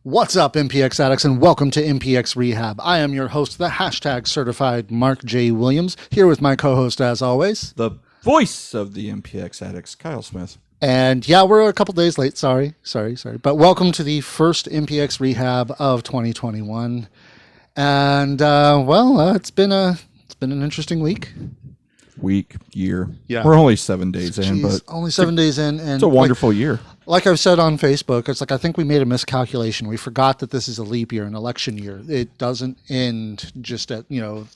What's up, MPX addicts, and welcome to MPX Rehab. I am your host, the hashtag certified Mark J. Williams, here with my co-host, as always, the voice of the MPX addicts, Kyle Smith. And yeah, we're a couple days late. Sorry. But welcome to the first MPX Rehab of 2021. And it's been an interesting week. Year. Yeah. We're only 7 days in, but only 7 days in, and it's a wonderful year. Like I've said on Facebook, it's like I think we made a miscalculation. We forgot that this is a leap year, an election year. It doesn't end just at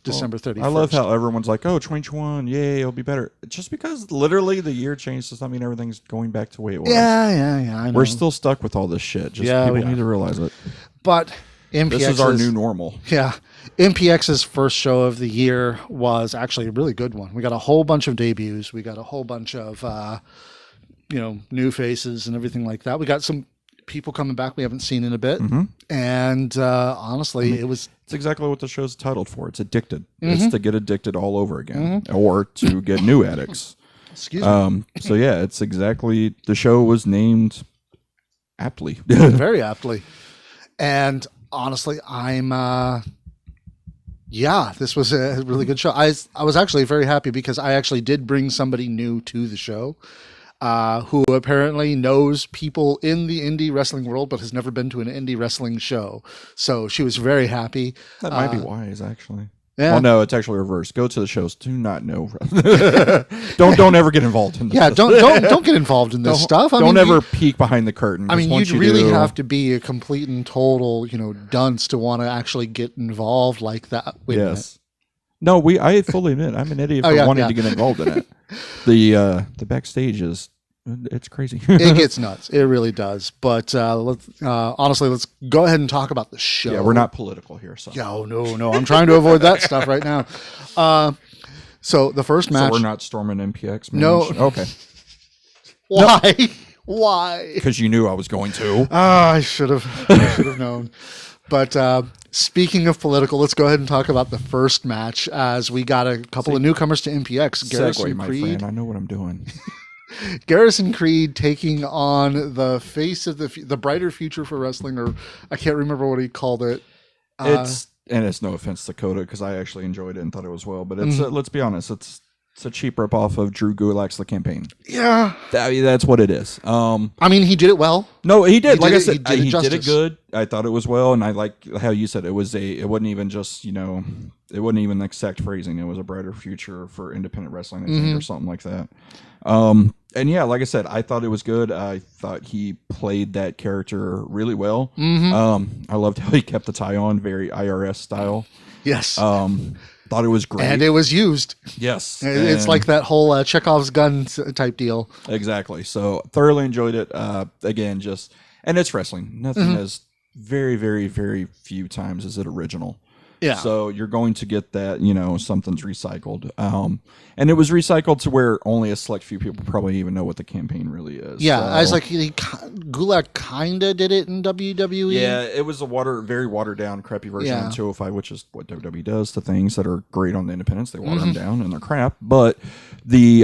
December 31st. I love how everyone's like, "Oh, 2021, yay, it'll be better." Just because literally the year changed does not mean everything's going back to the way it was. Yeah. I know. We're still stuck with all this shit. People need to realize it. But MPX this is our new normal. Yeah. MPX's first show of the year was actually a really good one. We got a whole bunch of debuts. We got a whole bunch of new faces and everything like that. We got some people coming back we haven't seen in a bit. Mm-hmm. And honestly, it's exactly what the show's titled for. It's addicted. Mm-hmm. It's to get addicted all over again, or to get new addicts. Excuse me. So yeah, it's exactly, the show was named aptly. Very aptly. And honestly, this was a really good show. I was actually very happy because I actually did bring somebody new to the show who apparently knows people in the indie wrestling world but has never been to an indie wrestling show. So she was very happy. That might be wise, actually. Yeah. Well, no, it's actually reversed. Go to the shows. Do not know. don't ever get involved in this. Yeah, don't get involved in this stuff. Don't ever peek behind the curtain. I mean, you'd really have to be a complete and total, dunce to want to actually get involved like that. Yes. No, I fully admit I'm an idiot for wanting to get involved in it. The backstage it's crazy. It gets nuts. It really does. But let's go ahead and talk about the show. Yeah, we're not political here. So. No. I'm trying to avoid that stuff right now. So the first match. So we're not storming MPX. No. Okay. Why? No. Why? Because you knew I was going to. I should have known. But speaking of political, let's go ahead and talk about the first match, as we got a couple of newcomers to MPX. Garrison my Creed. Friend. I know what I'm doing. Garrison Creed taking on the face of the brighter future for wrestling, or I can't remember what he called it. It's no offense to Coda, because I actually enjoyed it and thought it was well, but it's let's be honest, it's a cheap ripoff of Drew Gulak's The Campaign. Yeah, that's what it is. I mean, he did it well. No, he did. Like I said, he did it good. I thought it was well, and I like how you said it wasn't even just it wasn't even exact phrasing. It was a brighter future for independent wrestling, I think, or something like that. And yeah, like I said, I thought it was good. I thought he played that character really well. I loved how he kept the tie on, very IRS style. Yes. Thought it was great. And it was used. Yes. It's like that whole Chekhov's gun type deal. Exactly. So thoroughly enjoyed it. Again, and it's wrestling. Nothing as very, very, very few times is it original. Yeah. So you're going to get that, something's recycled. And it was recycled to where only a select few people probably even know what The Campaign really is. Yeah, I was like, Gulak kind of did it in WWE. Yeah, it was a very watered down, crappy version of 205, which is what WWE does to things that are great on the independents. They water them down and they're crap. But the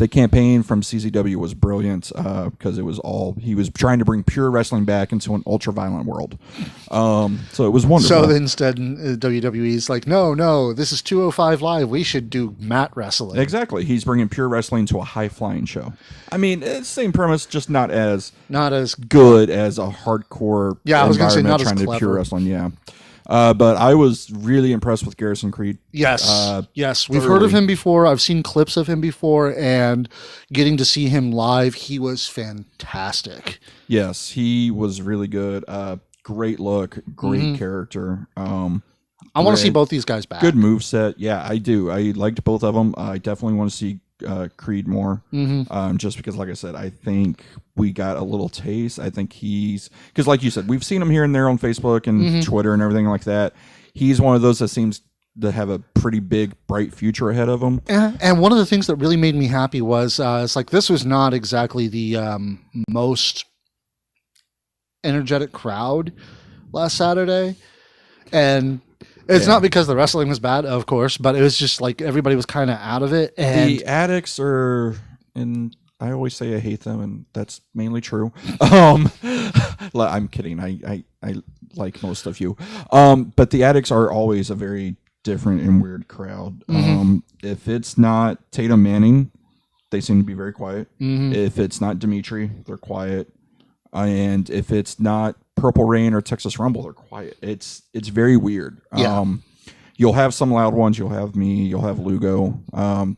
Campaign from CZW was brilliant because he was trying to bring pure wrestling back into an ultra violent world. So it was wonderful. So instead, WWE's like, no, this is 205 Live. We should do mat wrestling. Exactly. He's bringing pure wrestling to a high-flying show. I mean, it's the same premise, just not as good as a hardcore I was going to say not trying as to clever. pure wrestling, yeah. But I was really impressed with Garrison Creed. Yes. We've heard of him before. I've seen clips of him before, and getting to see him live, he was fantastic. Yes, he was really good. Great look, great character. I want to see both these guys back. Good moveset. Yeah, I do. I liked both of them. I definitely want to see Creed more. Just because, like I said, I think we got a little taste. I think because like you said, we've seen him here and there on Facebook and Twitter and everything like that. He's one of those that seems to have a pretty big, bright future ahead of him. And one of the things that really made me happy was it's like this was not exactly the most energetic crowd last Saturday. And it's not because the wrestling was bad, of course, but it was just like everybody was kind of out of it. And the addicts are in I always say I hate them, and that's mainly true. I'm kidding. I like most of you. But the Addicts are always a very different and weird crowd. If it's not Tatum Manning, they seem to be very quiet. If it's not Dimitri, they're quiet. And if it's not Purple Rain or Texas Rumble, they're quiet. It's very weird. Yeah. You'll have some loud ones. You'll have me. You'll have Lugo.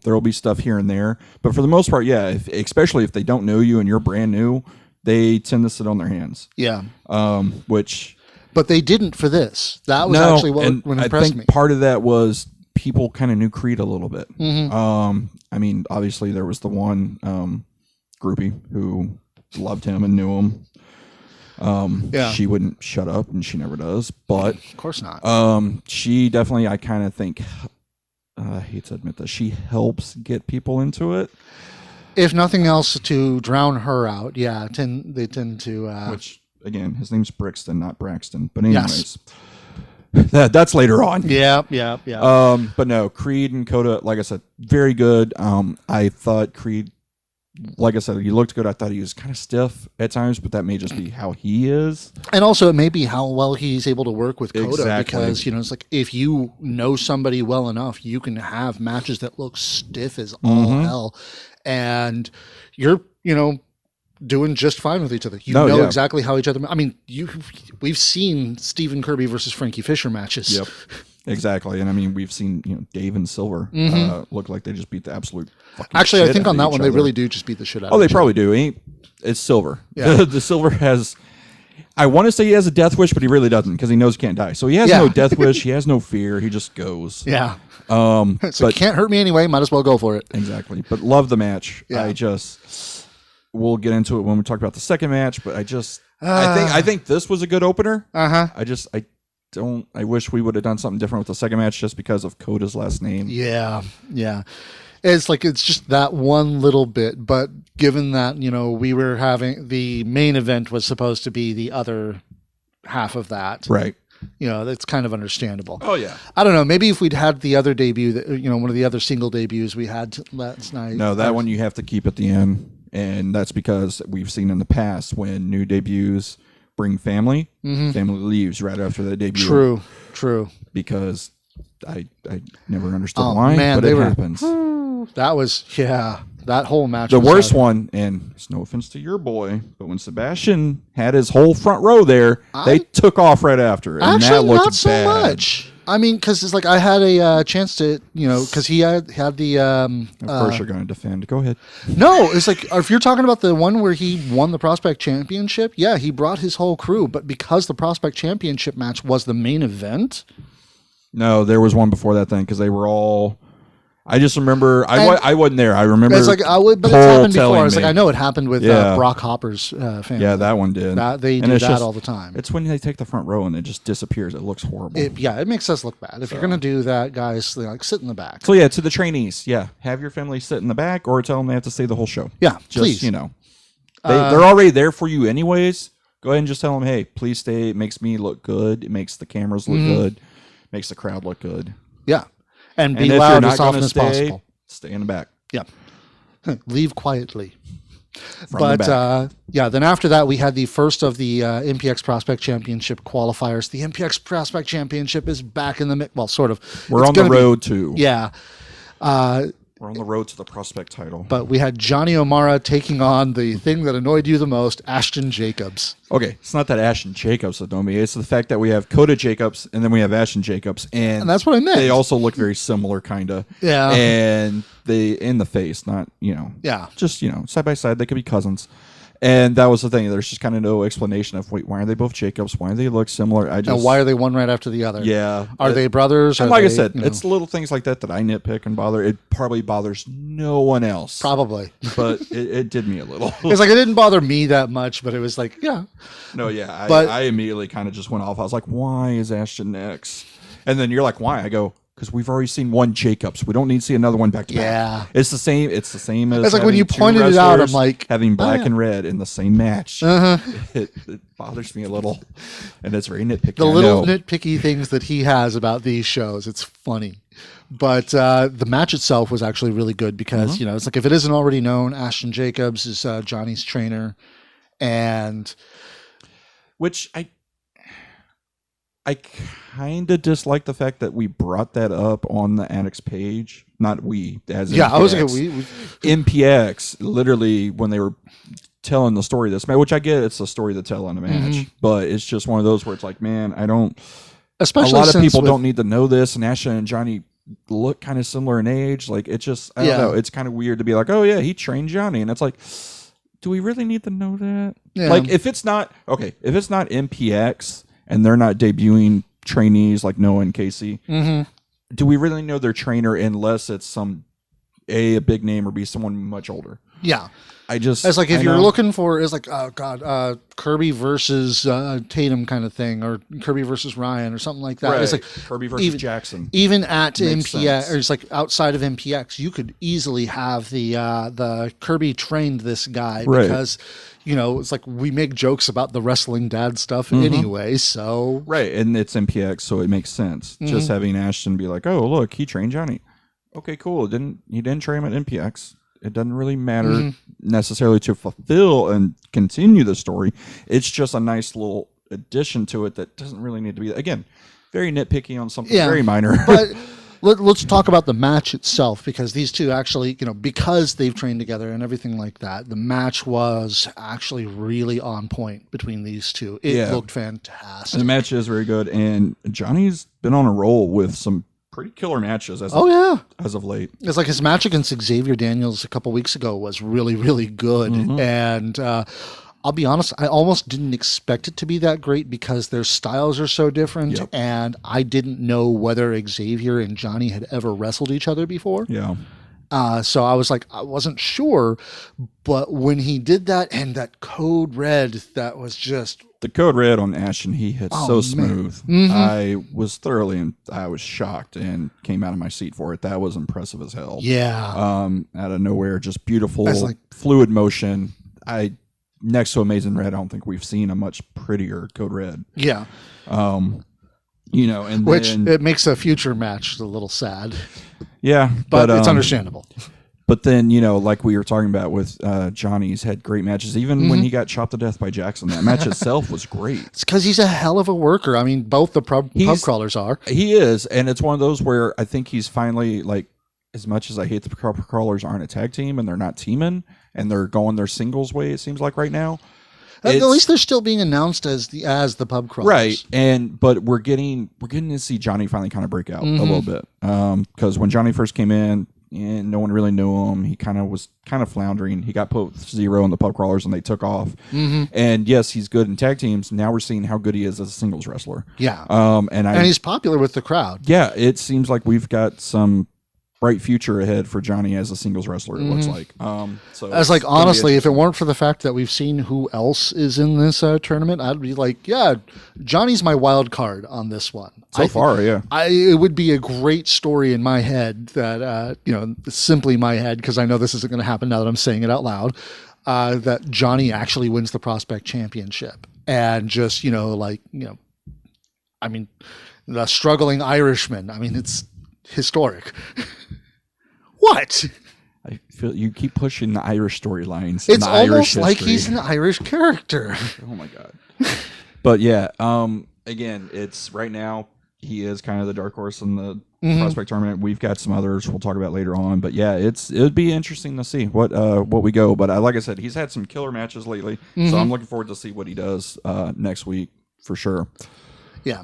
There will be stuff here and there. But for the most part, yeah, especially if they don't know you and you're brand new, they tend to sit on their hands. Yeah. But they didn't for this. That was actually what impressed I think me. part of that was people kind of knew Creed a little bit. I mean, obviously there was the one groupie who loved him and knew him. She wouldn't shut up, and she never does. But of course not. She definitely, I kind of think, I hate to admit this, she helps get people into it. If nothing else, to drown her out. Yeah, they tend to. Which again, his name's Brixton, not Braxton. But anyways, that's later on. Yeah. But no, Creed and Coda, like I said, very good. I thought Creed, like I said, he looked good. I thought he was kind of stiff at times, but that may just be how he is. And also, it may be how well he's able to work with Coda. Exactly. Because, it's like if you know somebody well enough, you can have matches that look stiff as all hell. And you're, doing just fine with each other. You know exactly how each other. I mean, we've seen Stephen Kirby versus Frankie Fisher matches. Yep. Exactly. And I mean, we've seen Dave and Silver look like they just beat the absolute fucking Actually, shit I think out on of that each one, other. they really do just beat the shit out of Oh, they each probably do. It's Silver. Yeah. The Silver has, I want to say he has a death wish, but he really doesn't because he knows he can't die. So he has no death wish. He has no fear. He just goes. Yeah. So it can't hurt me anyway. Might as well go for it. Exactly. But love the match. Yeah. We'll get into it when we talk about the second match, but I think this was a good opener. I wish we would have done something different with the second match just because of Coda's last name. Yeah. It's just that one little bit, but given that, we were having the main event was supposed to be the other half of that. Right. That's kind of understandable. Oh yeah. I don't know. Maybe if we'd had the other debut, one of the other single debuts we had last night. No, that one you have to keep at the end. And that's because we've seen in the past when new debuts bring family, family leaves right after the debut. True. Because I never understood why, but it happens. That was, that whole match. The worst one, and it's no offense to your boy, but when Sebastian had his whole front row there, they took off right after. And that looked not so bad. much. I mean, because it's like I had a chance to, because he had the. Of course, you're going to defend. Go ahead. No, it's like if you're talking about the one where he won the Prospect Championship, he brought his whole crew, but because the Prospect Championship match was the main event. No, there was one before that then because they were all. I just remember I wasn't there. I remember. It's like but it's happened before. It's like I know it happened with Brock Hopper's family. Yeah, that one did. They do that all the time. It's when they take the front row and it just disappears. It looks horrible. It makes us look bad. If you're gonna do that, guys, sit in the back. So to the trainees, have your family sit in the back or tell them they have to stay the whole show. Yeah, just, please. They're already there for you anyways. Go ahead and just tell them, hey, please stay. It makes me look good. It makes the cameras look good. Makes the crowd look good. Yeah, and be loud as often as possible. Stay in the back. Yeah. Leave quietly. Then after that, we had the first of the MPX Prospect Championship qualifiers. The MPX Prospect Championship is back in the mix. Well, sort of. We're on the road to. Yeah. We're on the road to the Prospect title. But we had Johnny O'Mara taking on the thing that annoyed you the most, Ashton Jacobs. Okay, it's not that Ashton Jacobs annoyed me. It's the fact that we have Coda Jacobs and then we have Ashton Jacobs. And that's what I meant. They also look very similar, kind of. Yeah. And they, in the face, not, just, side by side. They could be cousins. And that was the thing. There's just kind of no explanation of, why are they both Jacobs? Why do they look similar? And why are they one right after the other? Yeah. Are they brothers? And like I said, it's little things like that I nitpick and bother. It probably bothers no one else. Probably. But it did me a little. It's like it didn't bother me that much, but it was like, yeah. No, yeah. I immediately kind of just went off. I was like, why is Ashton next? And then you're like, why? I go, because we've already seen one Jacobs. We don't need to see another one back to back. Yeah. It's the same. It's the same as It's like when you two pointed it out, I'm wrestlers like, having black yeah. and red in the same match. It bothers me a little, and it's very nitpicky. The little nitpicky things that he has about these shows, it's funny. But the match itself was actually really good because, it's like, if it isn't already known, Ashton Jacobs is Johnny's trainer. And which I kind of dislike the fact that we brought that up on the Annex page. Not we, as yeah, MPX. I was like, MPX, literally, when they were telling the story of this match, which I get, it's a story to tell in a match, but it's just one of those where it's like, man, I don't. Especially a lot of people don't need to know this, and Ashton and Johnny look kind of similar in age. Like, it's just, I don't know. It's kind of weird to be like, oh yeah, he trained Johnny, and it's like, do we really need to know that? Yeah. Like, if it's not MPX and they're not debuting trainees like Noah and Casey, do we really know their trainer unless it's a big name or B, someone much older? Yeah. It's like if you're looking for, it's like, oh God, Kirby versus Tatum kind of thing, or Kirby versus Ryan or something like that. Right. It's like Kirby versus Jackson. Even at Makes MPX, sense. or it's like outside of MPX, you could easily have the Kirby trained this guy because, it's like we make jokes about the wrestling dad stuff anyway. So right, and it's MPX, so it makes sense. Just having Ashton be like, oh look, he trained Johnny. Okay, cool. He didn't train him at MPX. It doesn't really matter necessarily to fulfill and continue the story. It's just a nice little addition to it that doesn't really need to be, again, very nitpicky on something very minor. But let's talk about the match itself, because these two actually, because they've trained together and everything like that, the match was actually really on point between these two. It looked fantastic. The match is very good, and Johnny's been on a roll with some pretty killer matches as of late. It's like his match against Xavier Daniels a couple weeks ago was really, really good. And I'll be honest, I almost didn't expect it to be that great because their styles are so different. Yep. And I didn't know whether Xavier and Johnny had ever wrestled each other before. Yeah. So I was like, I wasn't sure. But when he did that and that code red, that was just... The code red on Ashton, he hits so smooth. I was I was shocked and came out of my seat for it. That was impressive as hell. Yeah. Out of nowhere, just beautiful, fluid motion. Next to Amazing Red, I don't think we've seen a much prettier code red. Yeah. And it makes a future match a little sad. Yeah, but it's understandable. But then, like we were talking about with Johnny's had great matches. Even when he got chopped to death by Jackson, that match itself was great. It's because he's a hell of a worker. I mean, both the pub crawlers are. He is, and it's one of those where I think he's finally, like, as much as I hate the pub crawlers aren't a tag team and they're not teaming and they're going their singles way, it seems like right now. At least they're still being announced as the pub crawlers, right? But we're getting to see Johnny finally kind of break out a little bit, because when Johnny first came in, and no one really knew him. He was floundering. He got put with 0 in the pub crawlers, and they took off. And yes, he's good in tag teams. Now we're seeing how good he is as a singles wrestler. Yeah, and he's popular with the crowd. Yeah, it seems like we've got some bright future ahead for Johnny as a singles wrestler. It looks like. So I was like, honestly, if it weren't for the fact that we've seen who else is in this tournament, I'd be like, yeah, Johnny's my wild card on this one. So far, yeah. It would be a great story in my head that, simply my head, because I know this isn't going to happen now that I'm saying it out loud, that Johnny actually wins the Prospect Championship. And just, I mean, the struggling Irishman. I mean, it's historic. What? I feel you keep pushing the Irish storylines. It's almost like he's an Irish character. Oh my God. But yeah, again, it's right now he is kind of the dark horse in the prospect tournament. We've got some others we'll talk about later on, but yeah, it would be interesting to see what we go. But like I said, he's had some killer matches lately, so I'm looking forward to see what he does next week for sure. Yeah,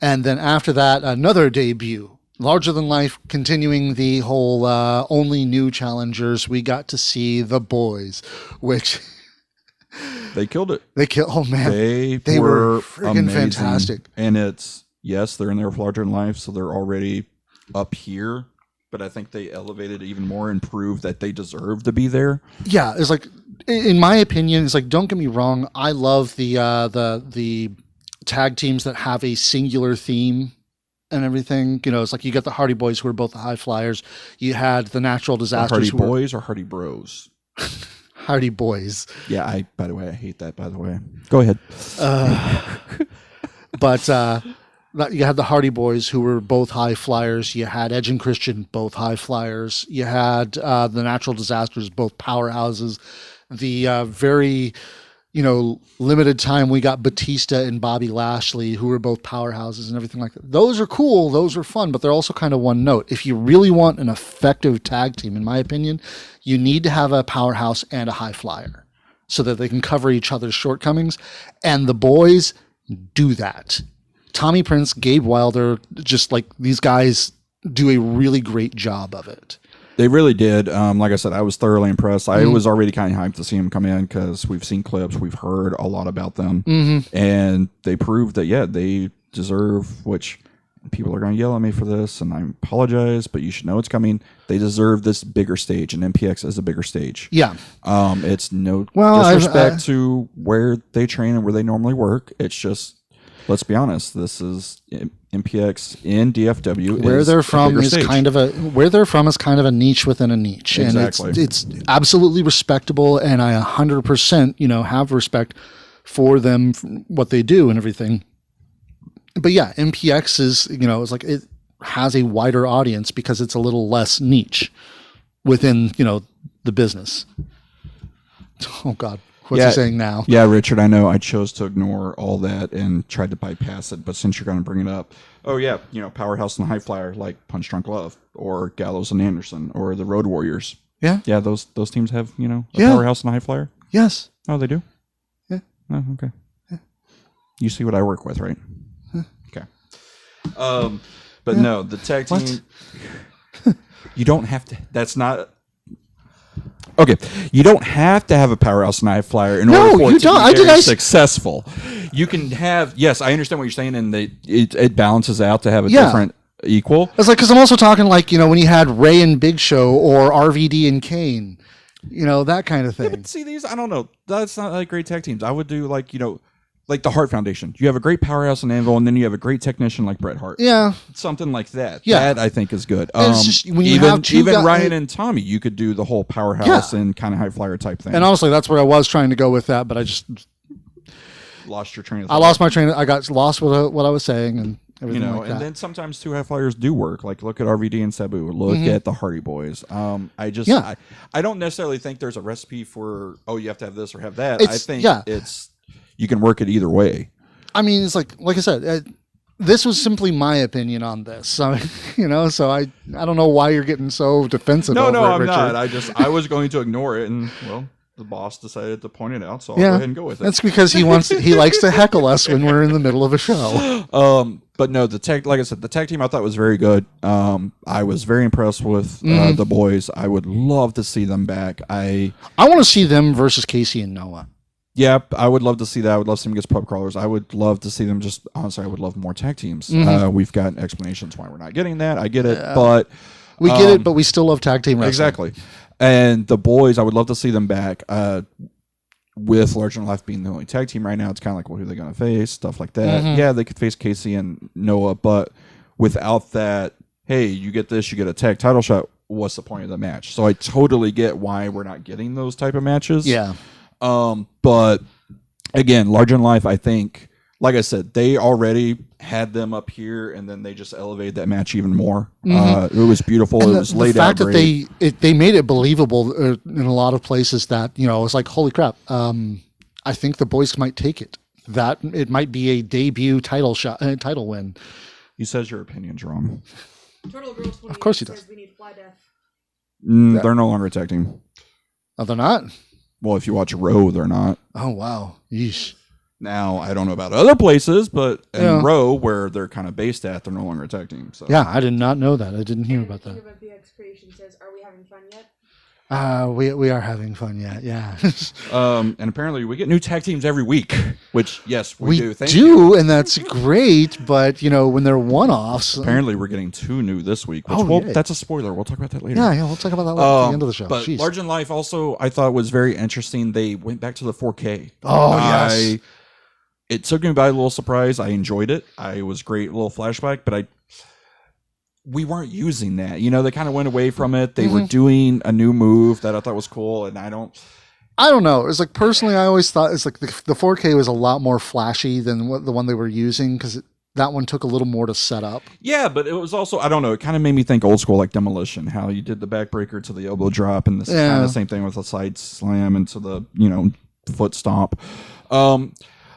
and then after that, another debut. Larger than life, continuing the whole only new challengers. We got to see the boys, which they killed it. Oh man, they were freaking fantastic. And they're in there with larger than life, so they're already up here. But I think they elevated even more and proved that they deserve to be there. Yeah, it's like, in my opinion, it's like, don't get me wrong, I love the tag teams that have a singular theme. and everything. You know, it's like you got the Hardy Boys who were both the high flyers. You had the Natural Disasters. Hardy who were Boys or Hardy Bros? Hardy Boys. Yeah, by the way, I hate that, by the way. Go ahead. But you had the Hardy Boys who were both high flyers. You had Edge and Christian, both high flyers. You had the Natural Disasters, both powerhouses. The very, limited time we got Batista and Bobby Lashley, who were both powerhouses and everything like that. Those are cool. Those are fun, but they're also kind of one note. If you really want an effective tag team, in my opinion, you need to have a powerhouse and a high flyer so that they can cover each other's shortcomings. And the boys do that. Tommy Prince, Gabe Wilder, just like these guys do a really great job of it. They really did. Like I said, I was thoroughly impressed. I was already kind of hyped to see them come in because we've seen clips, we've heard a lot about them, and they proved that they deserve. Which people are going to yell at me for this, and I apologize, but you should know it's coming. They deserve this bigger stage, and MPX is a bigger stage. Yeah. It's no disrespect to where they train and where they normally work. It's just, let's be honest, this is MPX in DFW. Where they're from is kind of a niche within a niche. Exactly. And it's absolutely respectable, and I 100%, have respect for them, what they do and everything. But yeah, MPX is, it's like it has a wider audience because it's a little less niche within, the business. Oh God. What's he saying now? Yeah, Richard, I know I chose to ignore all that and tried to bypass it, but since you're going to bring it up, Powerhouse and High Flyer like Punch Drunk Love or Gallows and Anderson or the Road Warriors. Yeah. Yeah, those teams have, a Powerhouse and a High Flyer? Yes. Oh, they do? Yeah. Oh, okay. Yeah. You see what I work with, right? Huh. Okay. But no, the tag team, you don't have to, that's not... Okay, you don't have to have a Powerhouse and High Flyer in order for it to be very successful. You can have, yes, I understand what you're saying, and it balances out to have a different equal. It's like, because I'm also talking like, when you had Ray and Big Show or RVD and Kane, that kind of thing. Yeah, but see, these, I don't know, that's not like great tag teams. I would do like, like the Hart Foundation. You have a great Powerhouse and Anvil, and then you have a great technician like Bret Hart. Yeah. Something like that. Yeah. That, I think, is good. Just, when you have even Ryan and Tommy, you could do the whole Powerhouse and kind of High Flyer type thing. And honestly, that's where I was trying to go with that, but I just... lost your train of thought. I lost my train. I got lost with what I was saying and everything like that. And then sometimes two High Flyers do work. Like, look at RVD and Sabu. Look at the Hardy Boys. I don't necessarily think there's a recipe for, you have to have this or have that. I think it's... You can work it either way. I mean, it's like I said, this was simply my opinion on this. So, so I don't know why you're getting so defensive. No, I'm Richard. not. I was going to ignore it, and the boss decided to point it out, so I'll go ahead and go with it. That's because he likes to heckle us when we're in the middle of a show. But no, like I said, the tag team I thought was very good. I was very impressed with the boys. I would love to see them back. I want to see them versus Casey and Noah. Yeah, I would love to see that. I would love to see them against pub crawlers. I would love to see them just, honestly, I would love more tag teams. We've got explanations why we're not getting that. I get it, but... We get it, but we still love tag team wrestling. Exactly. And the boys, I would love to see them back. With Larger Than Life being the only tag team right now, it's kind of like, well, who are they going to face? Stuff like that. Yeah, they could face Casey and Noah, but without that, hey, you get this, you get a tag title shot, what's the point of the match? So I totally get why we're not getting those type of matches. Yeah. But again, Larger Than Life, I think, like I said, they already had them up here, and then they just elevated that match even more. It was beautiful. And it was laid out great. The fact that they made it believable in a lot of places that, it's like, holy crap, I think the boys might take it. That it might be a debut title win. He says your opinion's wrong. Turtle Girl 28 of course he does. Says we need Fly Death. They're no longer a tag team. Oh, they're not? Well, if you watch Row, they're not. Oh, wow. Yeesh. Now, I don't know about other places, but in Row, where they're kind of based at, they're no longer a tag team. So. Yeah, I did not know that. I didn't hear about that. MPX Creation says, are we having fun yet? We are having fun yet, yeah. And apparently we get new tag teams every week, which, yes, we do. Thank you. And that's great, but, when they're one-offs... Apparently we're getting 2 new this week, which that's a spoiler. We'll talk about that later. Yeah, we'll talk about that at the end of the show. But Larger Than Life also, I thought, was very interesting. They went back to the 4K. Oh, yes. It took me by a little surprise. I enjoyed it. I was great, little flashback, but we weren't using that. You know, they kind of went away from it. They were doing a new move that I thought was cool, and I don't know. It's like personally, I always thought it's like the 4K was a lot more flashy than what the one they were using because that one took a little more to set up. Yeah, but it was also, I don't know, it kind of made me think old school like Demolition, how you did the backbreaker to the elbow drop, and this is kind of the same thing with a side slam into the, you know, foot stomp.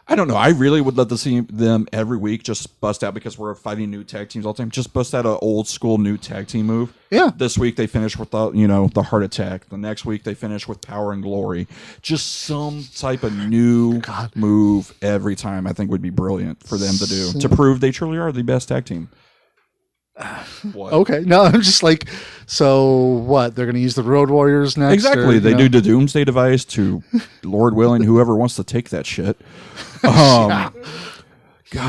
I don't know. I really would love to see them every week just bust out, because we're fighting new tag teams all the time. Just bust out an old school new tag team move. Yeah. This week they finish with the, you know, the heart attack. The next week they finish with power and glory. Just some type of new move every time. I think would be brilliant for them to do to prove they truly are the best tag team. What? Okay. No, I'm just like, so what? They're going to use the Road Warriors next? Exactly. Or, they do the Doomsday device to Lord willing, whoever wants to take that shit. God, you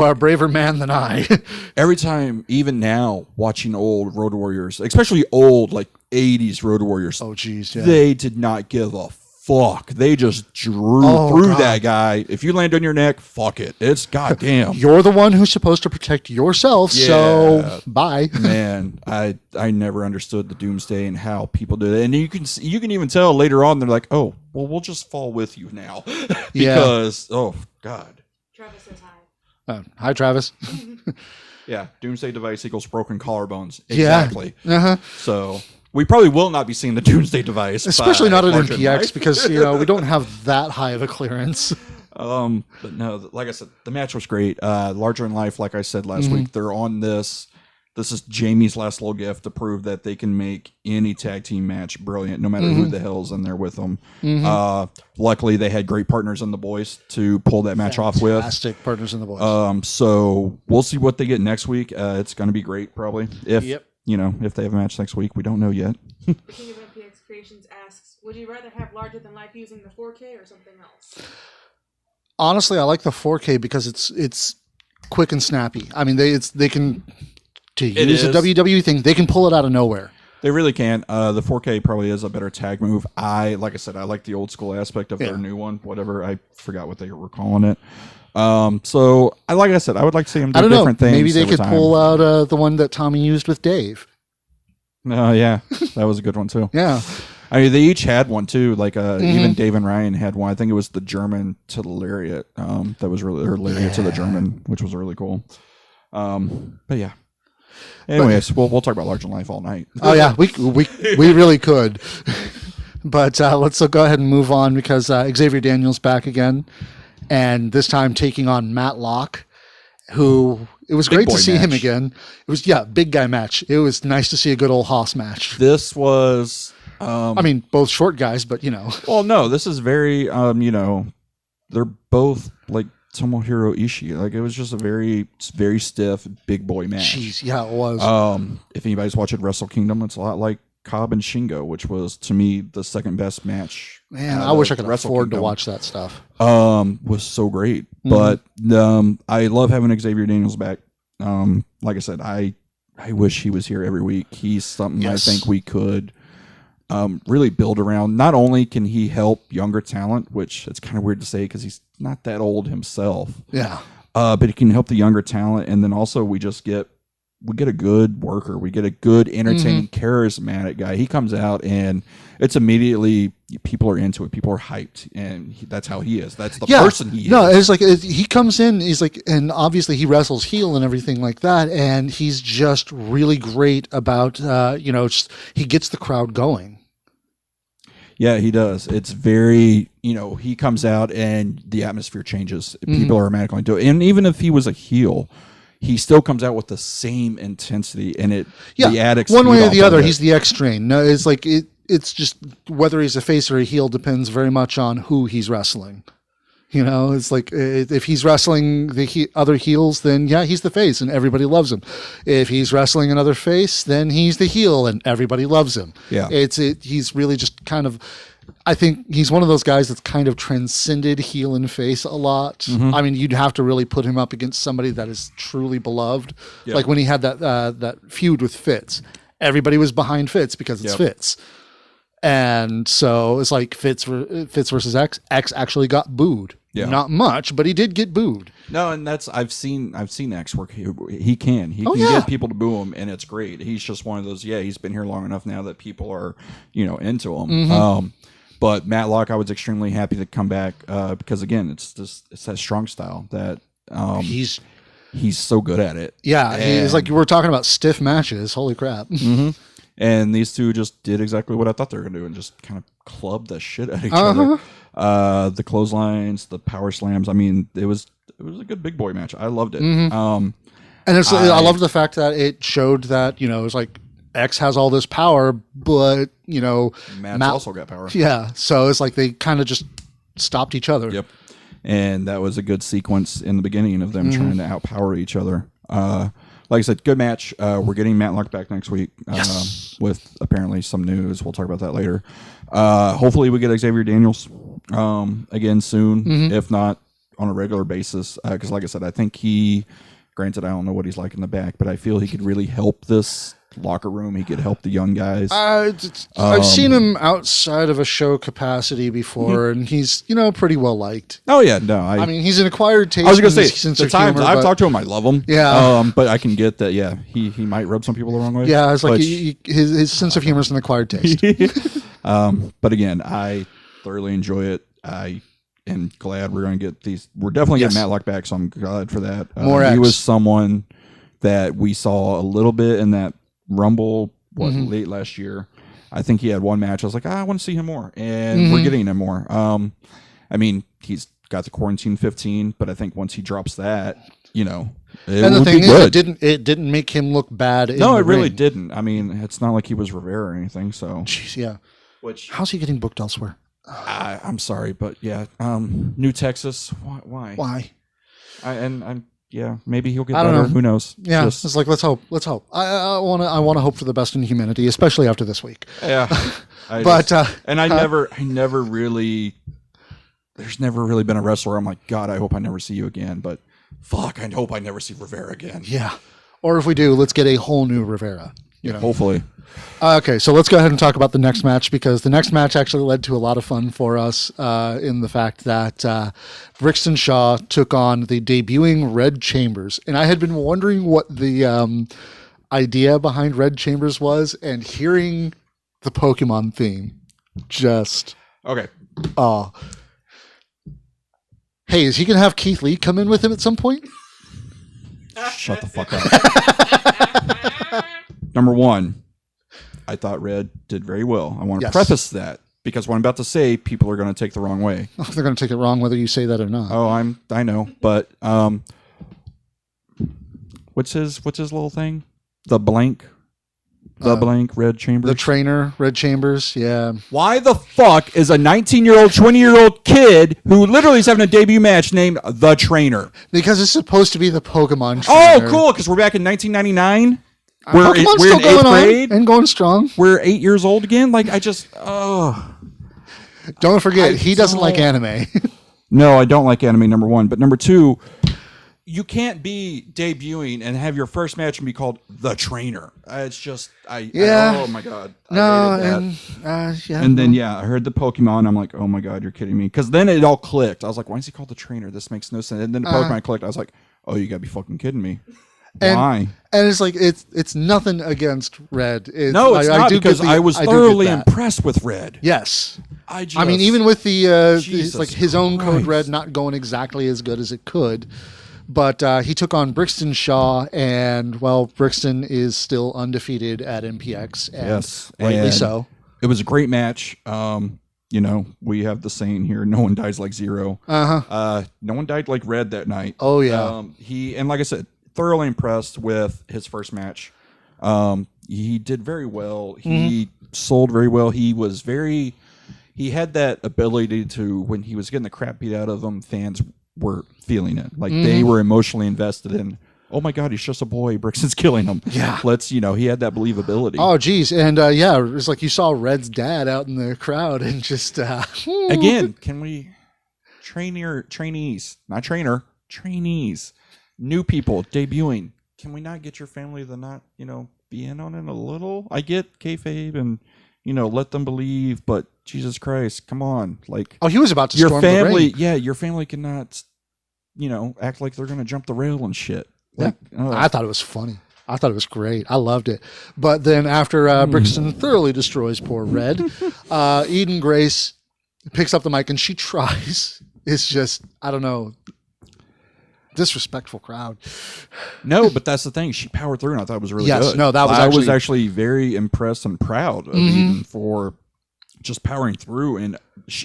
are a braver man than I. Every time, even now, watching old Road Warriors, especially old like 80s Road Warriors. Oh, geez. Yeah. They did not give a fuck. They just drew through that guy. If you land on your neck, fuck it. It's goddamn. You're the one who's supposed to protect yourself, so bye. Man, I never understood the Doomsday and how people did it. And you can even tell later on, they're like, oh, well, we'll just fall with you now. Because, oh, God. Travis says hi. Hi, Travis. Yeah, Doomsday device equals broken collarbones. Yeah. Exactly. So we probably will not be seeing the Doomsday device. Especially not at MPX, because, you know, we don't have that high of a clearance. But no, like I said, the match was great. Larger than life, like I said last week, they're on this. This is Jamie's last little gift to prove that they can make any tag team match brilliant, no matter who the hell's in there with them. Luckily, they had great partners in the boys to pull that match off with. Fantastic partners in the boys. So we'll see what they get next week. It's going to be great, probably. If you know, if they have a match next week, we don't know yet. The King of MPX Creations asks, would you rather have larger than life using the 4K or something else? Honestly, I like the 4K because it's quick and snappy. I mean, they can, to use a WWE thing, they can pull it out of nowhere. They really can. The 4K probably is a better tag move. Like I said, I like the old school aspect of their new one. Whatever, I forgot what they were calling it. So like I said, I would like to see them do different things. Maybe they could pull out the one that Tommy used with Dave. Yeah, that was a good one too. Yeah. I mean, they each had one too. Like even Dave and Ryan had one. I think it was the German to the lariat. That was really, or lariat to the German, which was really cool. But yeah. Anyways, we'll talk about Large in Life all night. Oh yeah, we really could. But let's go ahead and move on, because Xavier Daniels back again, and this time taking on Matt Locke, who it was great to see him again. It was big guy match. It was nice to see a good old Haas match. This was. I mean, both short guys, but you know. Well, no, this is very. You know, they're both like Tomohiro Ishii. Like, it was just a very, very stiff big boy match. Jeez, yeah, it was. If anybody's watching Wrestle Kingdom, it's a lot like Cobb and Shingo, which was to me the second best match. Man, I wish I could afford to watch that stuff. Was so great, but I love having Xavier Daniels back. Like I said, I wish he was here every week. He's something I think we could really build around. Not only can he help younger talent, which it's kind of weird to say because he's not that old himself. Yeah. But he can help the younger talent, and then also we get a good worker. We get a good, entertaining, charismatic guy. He comes out and it's immediately people are into it. People are hyped, and that's how he is. That's the person he is. No, it's like he comes in. He's like, and obviously he wrestles heel and everything like that, and he's just really great about just, he gets the crowd going. Yeah, he does. It's very, he comes out and the atmosphere changes. People are automatically into it. And even if he was a heel, he still comes out with the same intensity, and the addicts one way or the other. He's the X train. No, it's like it's just whether he's a face or a heel depends very much on who he's wrestling. It's like if he's wrestling the other heels, then he's the face and everybody loves him. If he's wrestling another face, then he's the heel and everybody loves him. Yeah, he's really just kind of. I think he's one of those guys that's kind of transcended heel and face a lot. Mm-hmm. I mean, you'd have to really put him up against somebody that is truly beloved. Yep. Like when he had that feud with Fitz, everybody was behind Fitz because it's Fitz. And so it's like Fitz versus X. X actually got booed Yeah. Not much, but he did get booed. No, and that's I've seen X work. He can Oh, can yeah. get people to boo him, and it's great. He's just one of those. Yeah, he's been here long enough now that people are into him. Mm-hmm. But Matlock, I was extremely happy to come back because again, it's that strong style that he's so good at it. Yeah, he's like, we're talking about stiff matches. Holy crap. Mm-hmm. And these two just did exactly what I thought they were going to do and just kind of clubbed the shit out of each other. The clotheslines, the power slams. I mean, it was a good big boy match. I loved it. And I love the fact that it showed that, it was like X has all this power, but, Matt's also got power. Yeah. So it's like they kind of just stopped each other. Yep. And that was a good sequence in the beginning of them trying to outpower each other. Like I said, good match. We're getting Matlock back next week with apparently some news. We'll talk about that later. Hopefully we get Xavier Daniels again soon, if not on a regular basis. Because like I said, I think granted, I don't know what he's like in the back, but I feel he could really help this locker room. He could help the young guys. I've seen him outside of a show capacity before, and he's pretty well liked. Oh yeah, no, I mean, he's an acquired taste. I was gonna say the times I've talked to him, I love him. Yeah, but I can get that. Yeah, he might rub some people the wrong way. Yeah, it's like his sense of humor is an acquired taste. But again, I thoroughly enjoy it. I am glad we're going to get these. We're definitely getting Matlock back, so I'm glad for that. He was someone that we saw a little bit in that Rumble late last year. I think he had one match. I was like, I want to see him more, and we're getting him more. I mean, he's got the quarantine 15, but I think once he drops that, and the thing is, it didn't make him look bad. No, it really didn't. I mean, it's not like he was Rivera or anything. So, jeez, yeah. How's he getting booked elsewhere? I'm sorry, but yeah, New Texas. Why? Why? Yeah, maybe he'll get better. Know. Who knows? Yeah, it's like let's hope. I want to hope for the best in humanity, especially after this week. Yeah, I never really. There's never really been a wrestler I'm like, God, I hope I never see you again. But fuck, I hope I never see Rivera again. Yeah, or if we do, let's get a whole new Rivera. Hopefully. Okay, so let's go ahead and talk about the next match, because the next match actually led to a lot of fun for us in the fact that Brixton Shaw took on the debuting Red Chambers. And I had been wondering what the idea behind Red Chambers was, and hearing the Pokemon theme just... Okay. Hey, is he going to have Keith Lee come in with him at some point? Shut the fuck up. Number one, I thought Red did very well. I want to preface that because what I'm about to say, people are going to take the wrong way. Oh, they're going to take it wrong whether you say that or not. Oh, I know, but what's his little thing? The blank Red Chambers. The trainer, Red Chambers. Yeah. Why the fuck is a 19-year-old, 20-year-old kid who literally is having a debut match named The Trainer? Because it's supposed to be the Pokemon trainer. Oh, cool! Because we're back in 1999. We're in going 8th grade and going strong. We're 8 years old again. Like Don't forget, he doesn't like anime. No, I don't like anime. Number one, but number two, you can't be debuting and have your first match and be called The Trainer. It's just oh my god. And then I heard the Pokemon. I'm like, oh my god, you're kidding me. Because then it all clicked. I was like, why is he called The Trainer? This makes no sense. And then the Pokemon clicked. I was like, oh, you gotta be fucking kidding me. Why? And it's like it's nothing against Red. It's not because I was thoroughly impressed with Red. Yes, I mean, even with his own Christ. code Red not going exactly as good as it could, but he took on Brixton Shaw, and Brixton is still undefeated at MPX, and rightly so. It was a great match. We have the saying here: no one dies like zero. No one died like Red that night. Oh yeah. And like I said, thoroughly impressed with his first match. He did very well. He sold very well. He had that ability to, when he was getting the crap beat out of him, fans were feeling it. Like they were emotionally invested in, oh my God, he's just a boy. Brixton's killing him. Yeah. He had that believability. Oh, geez. And it's like you saw Red's dad out in the crowd and just... Again, can we... Trainees, not trainer, trainees. New people debuting. Can we not get your family to not, be in on it a little? I get kayfabe and, let them believe, but Jesus Christ, come on. Like, Oh, he was about to your storm the family, ring. yeah, your family cannot, act like they're going to jump the rail and shit. Like, I thought it was funny. I thought it was great. I loved it. But then after Brixton thoroughly destroys poor Red, Eden Grace picks up the mic and she tries. It's just, I don't know, disrespectful crowd. No, but that's the thing. She powered through, and I thought it was really Yes, good. no, that was I was actually- actually very impressed and proud of Eden for just powering through. And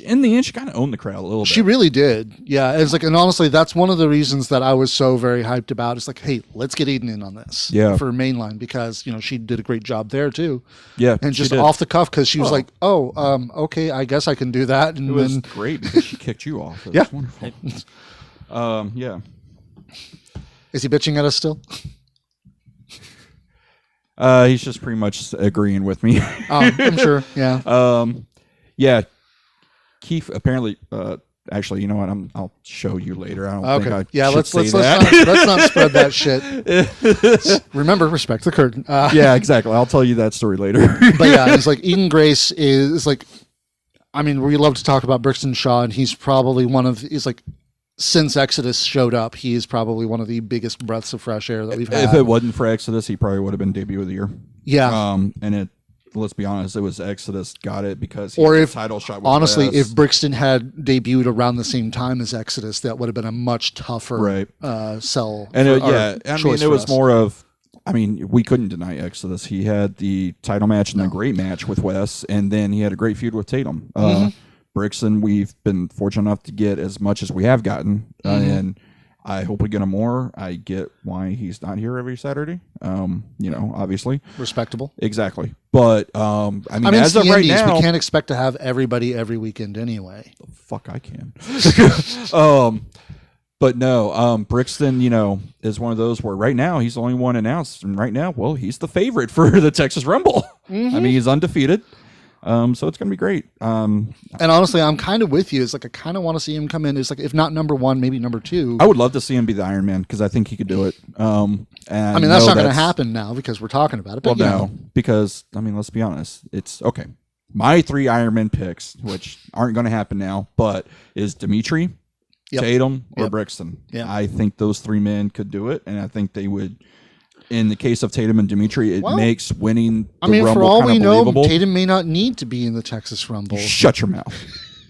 in the end, she kind of owned the crowd a little bit. She really did. Yeah. It's like, and honestly, that's one of the reasons that I was so very hyped about. It's like, hey, let's get Eden in on this for mainline because, she did a great job there too. Yeah. And she just did. off the cuff because she was like, okay, I guess I can do that. And It was then, great because she kicked you off. It was wonderful. Yeah. is he bitching at us still? He's just pretty much agreeing with me. I'm sure. Yeah. Yeah. Keith apparently. Actually, you know what? I'll show you later. I don't think I should let's say let's that. let's not spread that shit. Remember, respect the curtain. Yeah, exactly. I'll tell you that story later. But yeah, it's like Eden Grace is like, I mean, we love to talk about Brixton Shaw, and he's probably he's like, since Exodus showed up, he is probably one of the biggest breaths of fresh air that we've had. If it wasn't for Exodus, he probably would have been debut of the year. Yeah. And let's be honest, it was Exodus got it because or had if the title shot. With honestly, Wes. if Brixton had debuted around the same time as Exodus, that would have been a much tougher sell. And for- I mean, choice it for was us. more of. I mean, we couldn't deny Exodus. He had the title match and a great match with Wes, and then he had a great feud with Tatum. Brixton, we've been fortunate enough to get as much as we have gotten, and I hope we get him more. I get why he's not here every Saturday. Obviously, respectable. exactly. But I mean, It's as the of right Indies. now, We can't expect to have everybody every weekend anyway. fuck, I can. But no, Brixton, is one of those where right now he's the only one announced, and right now, well, he's the favorite for the Texas Rumble. I mean, he's undefeated. So it's going to be great. And honestly, I'm kind of with you. It's like I kind of want to see him come in. It's like if not number one, maybe number two. I would love to see him be the Iron Man because I think he could do it. And I mean, that's not going to happen now because we're talking about it. But Well, no, because I mean, let's be honest. It's okay. My 3 Iron Man picks, which aren't going to happen now, but is Dimitri, Tatum, or Brixton. Yep. I think those 3 men could do it, and I think they would. In the case of Tatum and Dimitri, it makes winning the Rumble for all kind we of know, believable. Tatum may not need to be in the Texas Rumble. Shut your mouth.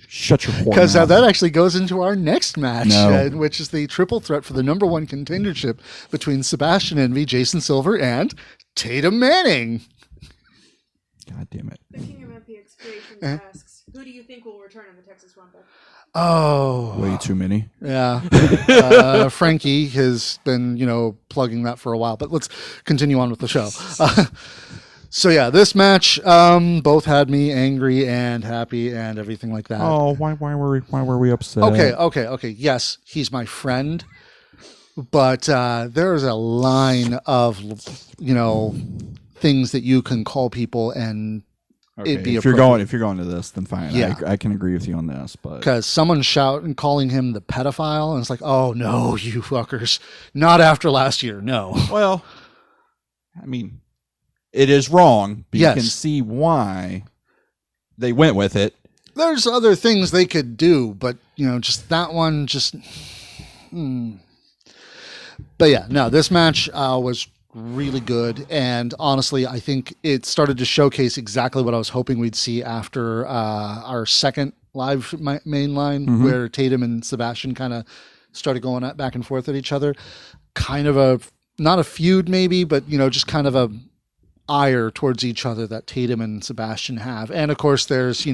Shut your whore Because mouth. that actually goes into our next match, No. which is the triple threat for the number 1 contendership between Sebastian Envy, Jason Silver, and Tatum Manning. God damn it. The King of MPX Creations asks, who do you think will return in the Texas Rumble? Oh, Way too many. yeah. Frankie has been, plugging that for a while, but let's continue on with the show. So yeah, this match, both had me angry and happy and everything like that. Oh, why were we upset? Okay. Yes, he's my friend, but there's a line of things that you can call people and Okay, it'd be if you're going to this, then fine. Yeah. I can agree with you on this, but because someone shouting calling him the pedophile, and it's like, oh no, you fuckers, not after last year, no. well, I mean, it is wrong, but Yes. you can see why they went with it. There's other things they could do, but just that one, just. But yeah, no, this match was really good, and honestly, I think it started to showcase exactly what I was hoping we'd see after our second live main line, where Tatum and Sebastian kind of started going back and forth at each other. Kind of not a feud maybe, but just kind of a ire towards each other that Tatum and Sebastian have. And of course there's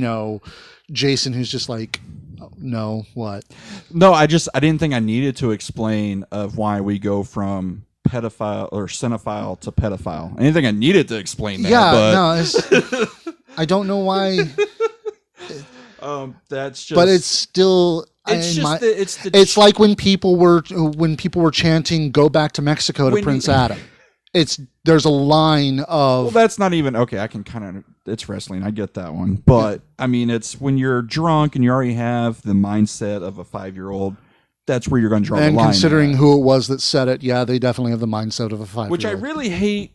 Jason, who's just like, oh, no, what? No, I didn't think I needed to explain of why we go from pedophile or cinephile to pedophile. I didn't think I needed to explain that. Yeah, but, no, I don't know why, that's just. but it's still. It's like when people were chanting "Go back to Mexico" to When Prince you- Adam. There's a line of. Well, that's not even okay. I can kind of. It's wrestling. I get that one, but I mean, it's when you're drunk and you already have the mindset of a 5-year-old. That's where you're going to draw the and line. considering who it was that said it, yeah, they definitely have the mindset of a 5-year-old. Which I really hate.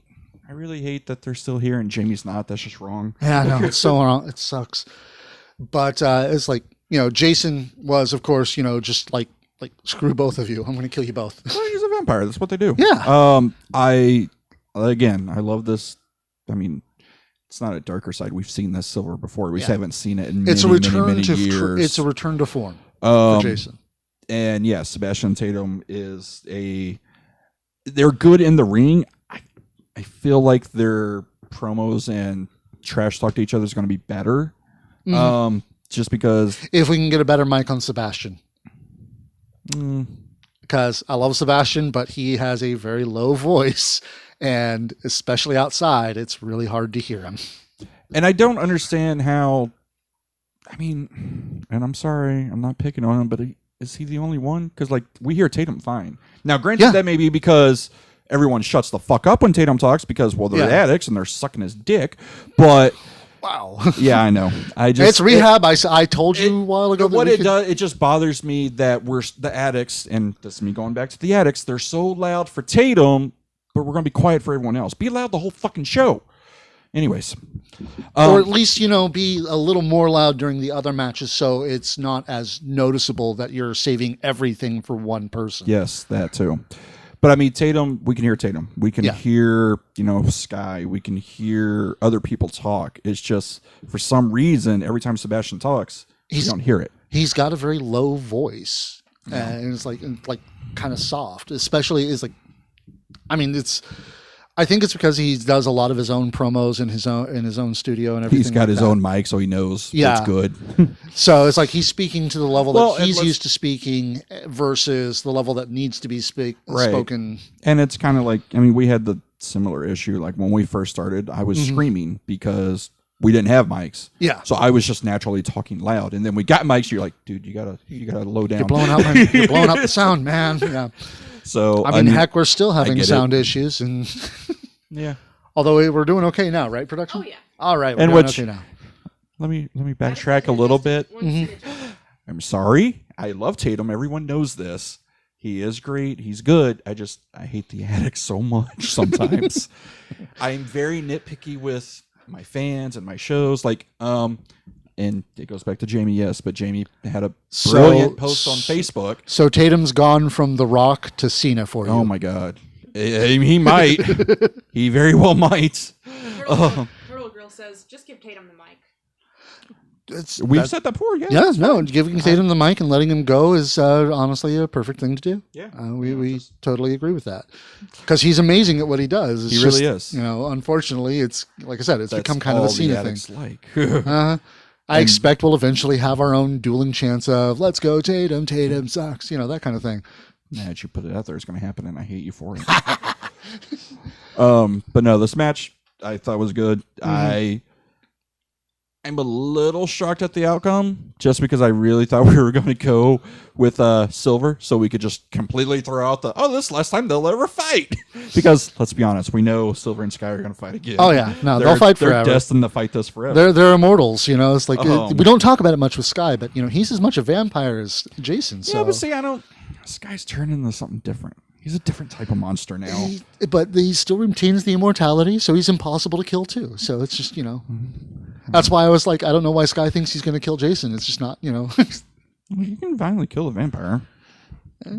I really hate that they're still here and Jamie's not. That's just wrong. Yeah, no, it's so wrong. It sucks. But it's like, Jason was, of course, just like screw both of you. I'm going to kill you both. Well, he's a vampire. That's what they do. Yeah. I love this. I mean, it's not a darker side. We've seen this Silver before. We haven't seen it in It's many, a return many to years. it's a return to form for Jason. And yeah, Sebastian Tatum is they're good in the ring. I feel like their promos and trash talk to each other is going to be better. Just because if we can get a better mic on Sebastian. Because I love Sebastian, but he has a very low voice, and especially outside, it's really hard to hear him. And I don't understand how. I mean, and I'm sorry, I'm not picking on him, but is he the only one? Because like we hear Tatum fine. Now, granted, that may be because everyone shuts the fuck up when Tatum talks because they're addicts and they're sucking his dick, but. Wow. Yeah, I know. It's rehab. I told you a while ago. What it does, it just bothers me that we're the addicts, and this is me going back to the addicts. They're so loud for Tatum, but we're going to be quiet for everyone else. Be loud the whole fucking show. Anyways, or at least be a little more loud during the other matches, so it's not as noticeable that you're saving everything for one person. Yes, that too. But I mean, Tatum, we can hear Tatum. We can hear, Sky. We can hear other people talk. It's just, for some reason, every time Sebastian talks, you don't hear it. He's got a very low voice. And it's like kind of soft. Especially, I think it's because he does a lot of his own promos in his own studio and everything. He's got his own mic, so he knows it's good. So it's like he's speaking to the level that he's used to speaking versus the level that needs to be spoken. And it's kind of like, we had the similar issue. Like when we first started, I was screaming because we didn't have mics. Yeah. So I was just naturally talking loud. And then we got mics. You're like, dude, you gotta low down. You're blowing up the sound, man. Yeah. So heck, we're still having sound issues, and although we're doing okay now, right? Production. Oh yeah. All right, we're doing okay now. Let me backtrack a little bit. I'm sorry. I love Tatum. Everyone knows this. He is great. He's good. I hate the Addict so much sometimes. I'm very nitpicky with my fans and my shows. Like, and it goes back to Jamie, yes, but Jamie had a brilliant post on Facebook. So Tatum's gone from The Rock to Cena for you. Oh my God. He might. He very well might. Turtle Girl says, just give Tatum the mic. We've said that before, giving Tatum the mic and letting him go is honestly a perfect thing to do. Yeah. We totally agree with that. Because he's amazing at what he does. He really is. Unfortunately, it's, like I said, it's become kind of a Cena thing. Like. I expect we'll eventually have our own dueling chants of let's go Tatum sucks, that kind of thing. Nah, you put it out there, it's going to happen, and I hate you for it. But no, this match I thought was good. I'm a little shocked at the outcome, just because I really thought we were going to go with Silver, so we could just completely throw out this last time they'll ever fight. Because let's be honest, we know Silver and Sky are going to fight again. Oh yeah, no, they'll fight forever. They're destined to fight this forever. They're immortals, It's like we don't talk about it much with Sky, but he's as much a vampire as Jason. So. Yeah, but see, Sky's turned into something different. He's a different type of monster now. But he still retains the immortality, so he's impossible to kill too. So it's just That's why I was like, I don't know why Sky thinks he's going to kill Jason. It's just not, Well, you can finally kill a vampire.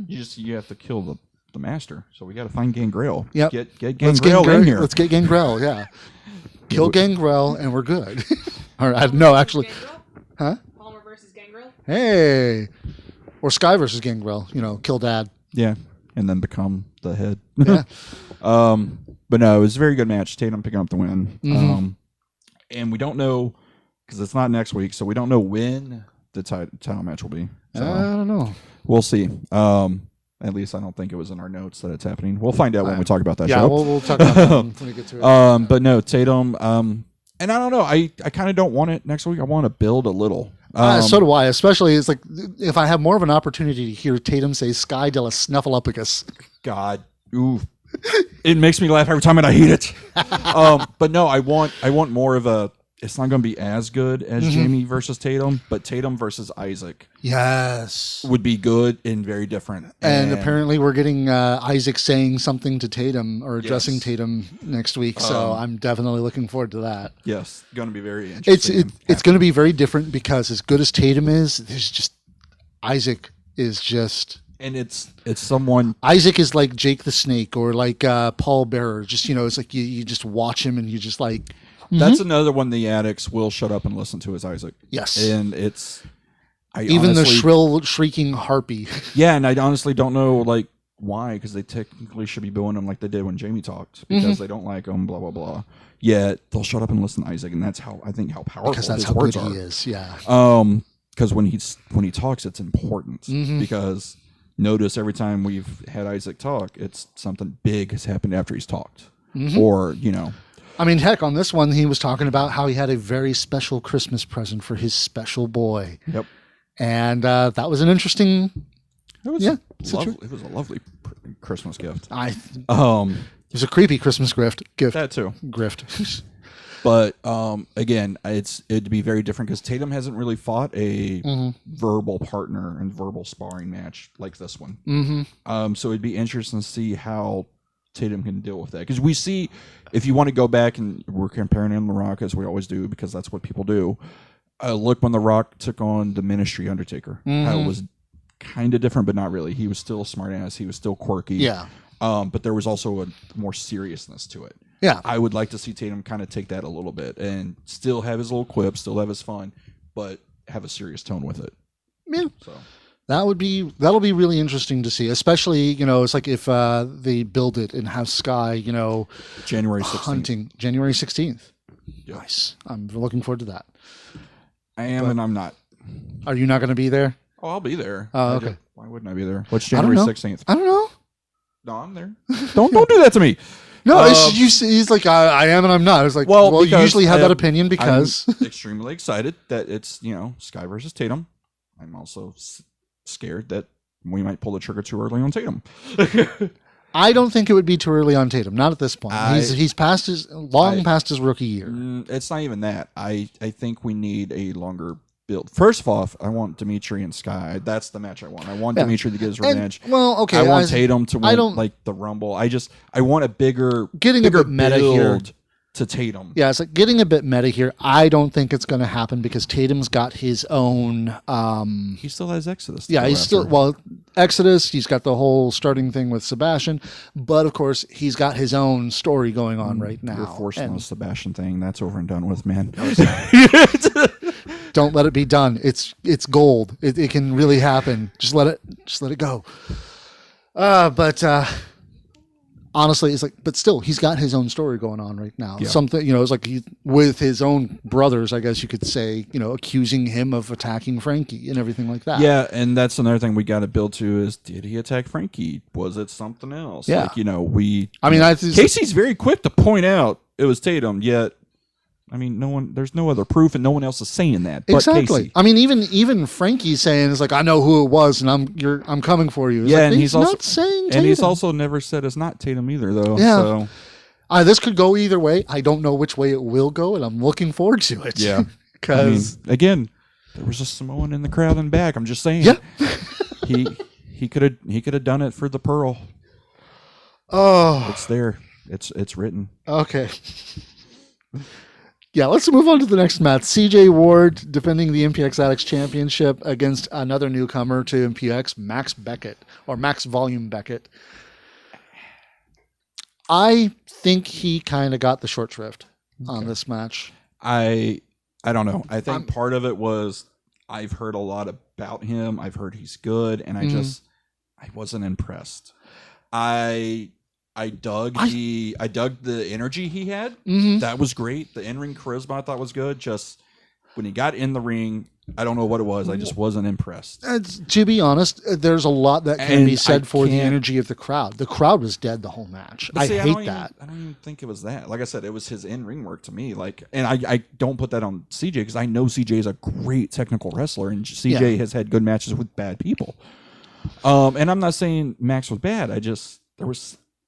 You have to kill the master. So we got to find Gangrel. Yep. Get Gangrel in here. Let's get Gangrel. Yeah. Kill Gangrel and we're good. All right. No, actually. Huh? Palmer versus Gangrel. Hey. Or Sky versus Gangrel. Kill Dad. Yeah. And then become the head. Yeah. But no, it was a very good match. Tatum picking up the win. And we don't know, because it's not next week, so we don't know when the title match will be. So I don't know. We'll see. At least I don't think it was in our notes that it's happening. We'll find out when we talk about that show. Yeah, we'll talk about that when we get to it. But no, Tatum. And I don't know. I kind of don't want it next week. I want to build a little. So do I. Especially, it's like if I have more of an opportunity to hear Tatum say "Sky de la Snuffleupagus." God, ooh. It makes me laugh every time, and I hate it. But no, I want more of a it's not going to be as good as Jamie versus Tatum, but Tatum versus Isaac Yes. would be good and very different. And apparently we're getting Isaac saying something to Tatum or addressing Yes. Tatum next week. So I'm definitely looking forward to that. Yes, going to be very interesting. It's going to be very different because as good as Tatum is, there's just Isaac is just... And it's someone... Isaac is like Jake the Snake or like Paul Bearer. Just, it's like you just watch him and you just like... That's another one the addicts will shut up and listen to is Isaac. Yes. And it's... Even the shrill, shrieking harpy. Yeah, and I honestly don't know like why, because they technically should be booing him like they did when Jamie talked, because they don't like him, blah, blah, blah. Yet they'll shut up and listen to Isaac, and that's how powerful Because that's his how words good are. he is, yeah. Because when he talks, it's important. Because notice every time we've had Isaac talk, it's something big has happened after he's talked. Or, I mean, heck, on this one, he was talking about how he had a very special Christmas present for his special boy. Yep. And that was an interesting... It was it was a lovely Christmas gift. It was a creepy Christmas gift. That too. Grift. But again, it'd be very different because Tatum hasn't really fought a verbal partner and verbal sparring match like this one. So it'd be interesting to see how Tatum can deal with that, because we see, if you want to go back and we're comparing him to The Rock as we always do because that's what people do. Look when The Rock took on the Ministry Undertaker, how it was kind of different, but not really. He was still a smart ass. He was still quirky. Yeah. But there was also a more seriousness to it. Yeah. I would like to see Tatum kind of take that a little bit and still have his little quips, still have his fun, but have a serious tone with it. Yeah. So that'll be really interesting to see, especially, it's like if they build it and have Sky, January 16th. hunting January 16th. Yep. Nice. I'm looking forward to that. I am, and I'm not. Are you not going to be there? Oh, I'll be there. Oh, okay. Why wouldn't I be there? What's I don't January know. 16th? I don't know. No, I'm there. Don't do that to me. No, he's like, I am and I'm not. I was like, well you usually have that opinion because... I'm extremely excited that it's, Sky versus Tatum. I'm also scared that we might pull the trigger too early on Tatum. I don't think it would be too early on Tatum. Not at this point. He's past his rookie year. It's not even that. I think we need a longer build. First of all, I want Dimitri and Sky. That's the match I want. I want Dimitri to get his revenge. I want Tatum to win like the Rumble. I want a bigger a bit meta here to Tatum. Yeah, it's like getting a bit meta here. I don't think it's going to happen because Tatum's got his own. He still has Exodus. Yeah, Exodus. He's got the whole starting thing with Sebastian, but of course he's got his own story going on right now. You're forcing the Sebastian thing. That's over and done with, man. Don't let it be done. It's gold. It can really happen. Just let it go. But honestly, it's like, but still, he's got his own story going on right now. Yeah. Something, it's like with his own brothers, I guess you could say, accusing him of attacking Frankie and everything like that. Yeah, and that's another thing we got to build to is, did he attack Frankie? Was it something else? Yeah. Casey's very quick to point out it was Tatum, yet, there's no other proof and no one else is saying that. But exactly. Casey. Even Frankie's saying, it's like, I know who it was and I'm coming for you. It's like, and he's also not saying Tatum. And he's also never said it's not Tatum either, though. Yeah. So. This could go either way. I don't know which way it will go, and I'm looking forward to it. Yeah. Because again, there was a Samoan in the crowd and back. I'm just saying. Yeah. he could have done it for the Pearl. Oh. It's there. It's written. Okay. Yeah, let's move on to the next match. CJ Ward defending the MPX Addicts Championship against another newcomer to MPX, Max Beckett, or Max Volume Beckett. I think he kind of got the short shrift on this match. I don't know. I think part of it was I've heard a lot about him. I've heard he's good, and I wasn't impressed. I dug the energy he had. That was great. The in-ring charisma I thought was good. Just when he got in the ring, I don't know what it was. I just wasn't impressed. To be honest, there's a lot that can be said for the energy of the crowd. The crowd was dead the whole match. I hate that. I don't even think it was that. Like I said, it was his in-ring work to me. And I don't put that on CJ because I know CJ is a great technical wrestler, and CJ has had good matches with bad people. And I'm not saying Max was bad.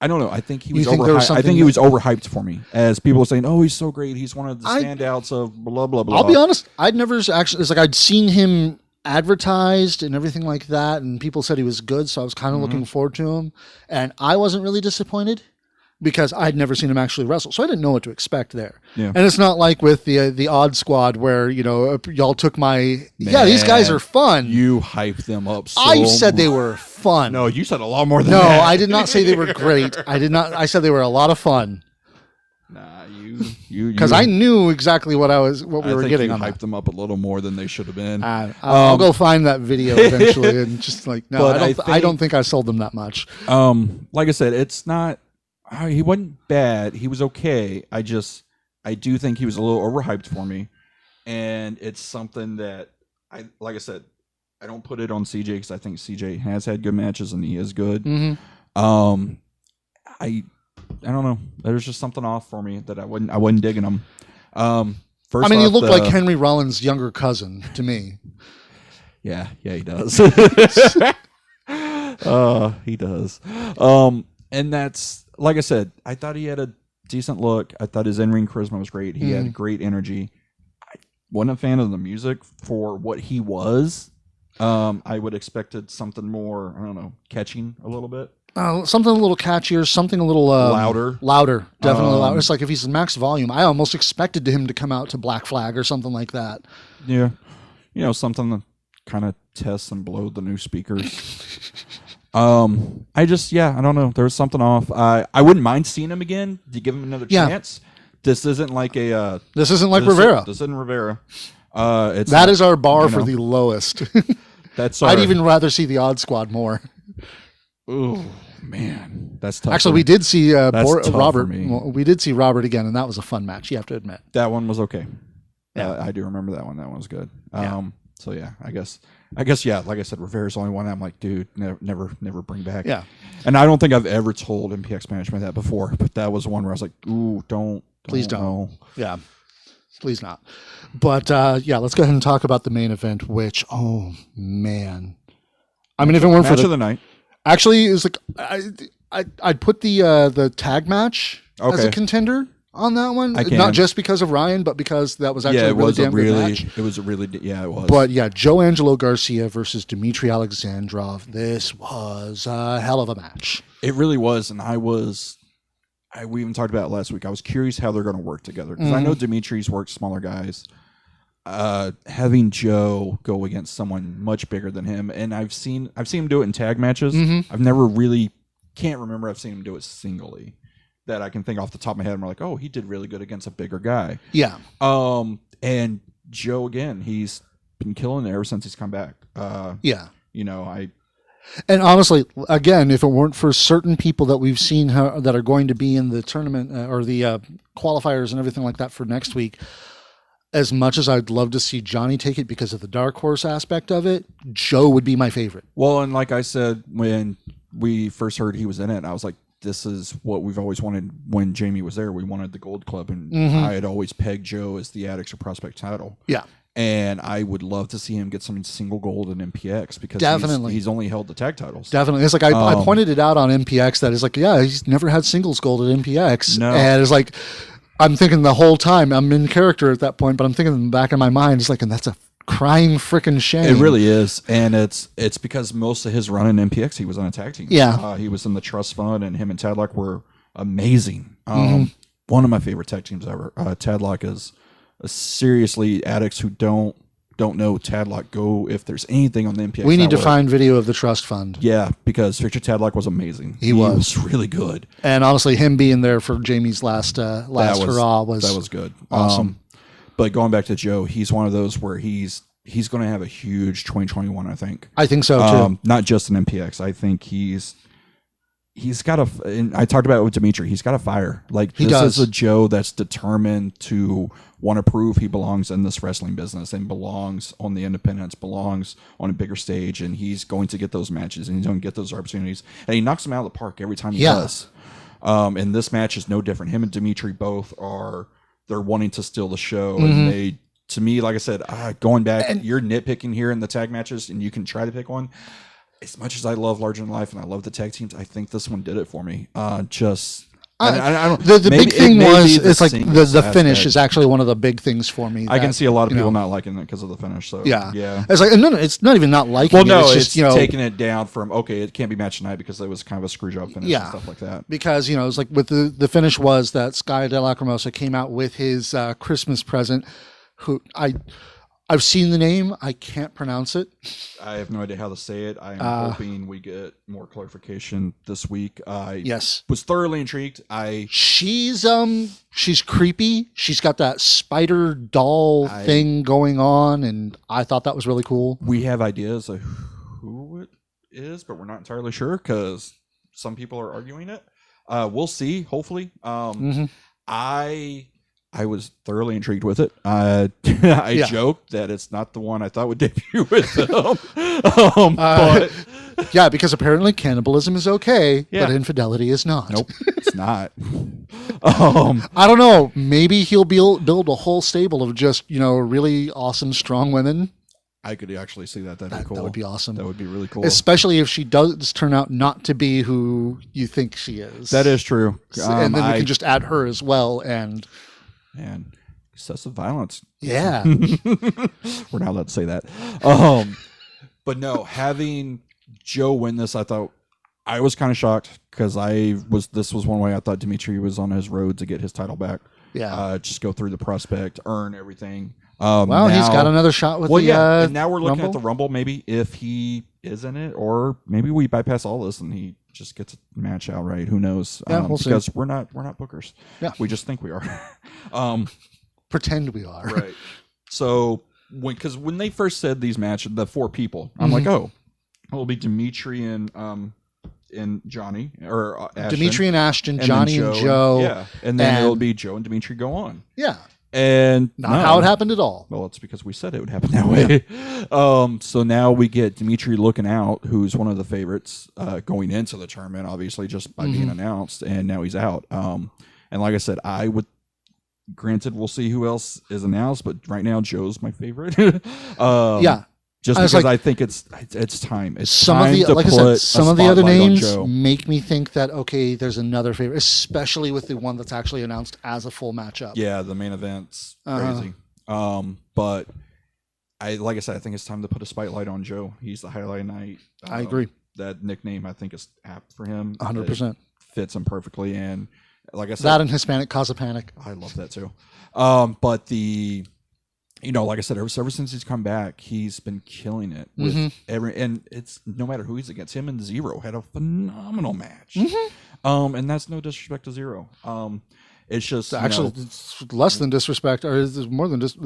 I don't know. I think he You was think there was overhyped. I think something he was overhyped for me, as people were saying, "Oh, he's so great. He's one of the standouts of blah blah blah." I'll be honest. I'd never actually. It's like I'd seen him advertised and everything like that, and people said he was good, so I was kind of looking forward to him, and I wasn't really disappointed because I'd never seen him actually wrestle, so I didn't know what to expect there. Yeah. And it's not like with the Odd Squad where y'all took my these guys are fun. You hyped them up. So I said they were fun. No, you said a lot more than No, that. I did not say they were great. I did not. I said they were a lot of fun. Nah, you Because I knew exactly what we were think getting you on hyped that. them up a little more than they should have been. I'll go find that video eventually and just like no, But I don't think I sold them that much. Like I said, it's not. He wasn't bad. He was okay. I do think he was a little overhyped for me, and it's something that like I said, I don't put it on CJ because I think CJ has had good matches and he is good. Mm-hmm. I don't know. There's just something off for me that I wasn't digging him. First I mean, he off, looked like Henry Rollins' younger cousin to me. Yeah, he does. He does. And that's like I said. I thought he had a decent look. I thought his in-ring charisma was great. He had great energy. I wasn't a fan of the music for what he was. I would expected something more. I don't know, catching a little bit. Something a little catchier, something a little Louder, definitely louder. It's like if he's max volume, I almost expected him to come out to Black Flag or something like that. Yeah, something to kind of test and blow the new speakers. I don't know. There was something off. I wouldn't mind seeing him again to give him another chance. This isn't like Rivera. This isn't Rivera. That is our bar for the lowest. I'd even rather see the Odd Squad more. Oh man, that's tough. Actually, we did see Robert. Well, we did see Robert again, and that was a fun match. You have to admit that one was okay. Yeah, I do remember that one. That one was good. Yeah. So yeah, I guess yeah. Like I said, Rivera's the only one I'm like, dude, never bring back. Yeah. And I don't think I've ever told MPX management that before, but that was one where I was like, ooh, please don't. No. Yeah. Please not. But let's go ahead and talk about the main event, which, oh man. I mean, if it weren't match for of the night. Actually, it was like I'd put the tag match as a contender on that one. Not just because of Ryan, but because that was actually a damn good match. It was it was. But yeah, Joe Angelo Garcia versus Dmitry Alexandrov. This was a hell of a match. It really was, and we even talked about it last week. I was curious how they're going to work together because I know Dimitri's worked smaller guys. Having Joe go against someone much bigger than him, and I've seen him do it in tag matches. I've never really can't remember I've seen him do it singly that I can think off the top of my head. I'm like, oh, he did really good against a bigger guy. Yeah. And Joe again, he's been killing it ever since he's come back. Yeah. And honestly, again, if it weren't for certain people that we've seen that are going to be in the tournament or the qualifiers and everything like that for next week, as much as I'd love to see Johnny take it because of the dark horse aspect of it, Joe would be my favorite. Well, and like I said, when we first heard he was in it, I was like, this is what we've always wanted when Jamie was there. We wanted the Gold Club, and I had always pegged Joe as the Addicts or Prospect title. Yeah. And I would love to see him get some single gold in MPX because he's only held the tag titles. Definitely. It's like I pointed it out on MPX that is like, yeah, he's never had singles gold at MPX. No. And it's like, I'm thinking the whole time, I'm in character at that point, but I'm thinking in the back of my mind, it's like, and that's a crying freaking shame. It really is. And it's because most of his run in MPX, he was on a tag team. Yeah. He was in the Trust Fund, and him and Tadlock were amazing. One of my favorite tag teams ever. Tadlock is seriously addicts who don't know Tadlock go if there's anything on the MPX. We need to find video of the Trust Fund. Yeah, because Victor Tadlock was amazing. He was really good. And honestly, him being there for Jamie's last hurrah was good. Awesome. But going back to Joe, he's one of those where he's going to have a huge 2021. I think so too. Not just an MPX. I think he's got and I talked about it with Dimitri. He's got a fire. Like this is a Joe that's determined to want to prove he belongs in this wrestling business and belongs on the independents, belongs on a bigger stage, and he's going to get those matches and he's going to get those opportunities. And he knocks them out of the park every time he does. And this match is no different. Him and Dimitri both they're wanting to steal the show, and they. To me, like I said, going back, you're nitpicking here in the tag matches, and you can try to pick one. as much as I love Larger Than Life and I love the tag teams, I think this one did it for me. Just I don't. The maybe, big thing was it's like singles the finish aspect. is actually one of the big things for me. I can see a lot of you people know, not liking it because of the finish. So yeah. It's like no, it's not even not liking Well, it. no, It's it's just, you know, taking it down from okay, it can't be match tonight because it was kind of a screw job finish and stuff like that. because you know it's like with the finish was that Sky De La Cremosa came out with his Christmas present. Who I've seen the name, I can't pronounce it. I have no idea how to say it. I'm hoping we get more clarification this week. I was thoroughly intrigued. She's creepy. She's got that spider doll thing going on, and I thought that was really cool. We have ideas of who it is, but we're not entirely sure because some people are arguing it. We'll see. Hopefully, I was thoroughly intrigued with it. I joked that it's not the one I thought would debut with them. But yeah, because apparently cannibalism is okay, but infidelity is not. Nope, it's not. I don't know. Maybe he'll build a whole stable of just, you know, really awesome, strong women. I could actually see that. That'd be cool. That would be awesome. That would be really cool. Especially if she does turn out not to be who you think she is. That is true. And then we can just add her as well. And excessive violence. Yeah. We're not allowed to say that. But no, having Joe win this, I thought I was kind of shocked because this was one way I thought Dimitri was on his road to get his title back. Yeah. Just go through the prospect, earn everything. Well, now, he's got another shot with and now we're looking Rumble? at the Rumble, maybe if he is in it, or maybe we bypass all this and he just gets a match outright. Who knows? We'll because see. we're not bookers. Yeah. We just think we are. Pretend we are. Right. So when they first said these matches, the 4 people, I'm like, oh, it'll be Dimitri and Johnny or Ashton, Dimitri and Ashton, Johnny and Joe. And then it'll be Joe and Dimitri go on. Yeah. And not how it happened at all. Well, it's because we said it would happen that way. So now we get Dimitri looking out, who's one of the favorites going into the tournament, obviously just by being announced, and now he's out. And like I said, granted, we'll see who else is announced, but right now Joe's my favorite. Just because I think it's time. It's some time of the, to like I put said, some of the other spotlight on names Joe. make me think that okay, there's another favorite, especially with the one that's actually announced as a full matchup. Yeah, the main event's crazy. But like I said, I think it's time to put a spotlight on Joe. He's the highlight night. I agree. That nickname I think is apt for him. 100%. Fits him perfectly, and like I said, that and Hispanic cause a panic. I love that too. But like I said, ever since he's come back, he's been killing it with and it's no matter who he's against. Him and Zero had a phenomenal match. And that's no disrespect to Zero. It's just actually it's less than disrespect, or is it more than just?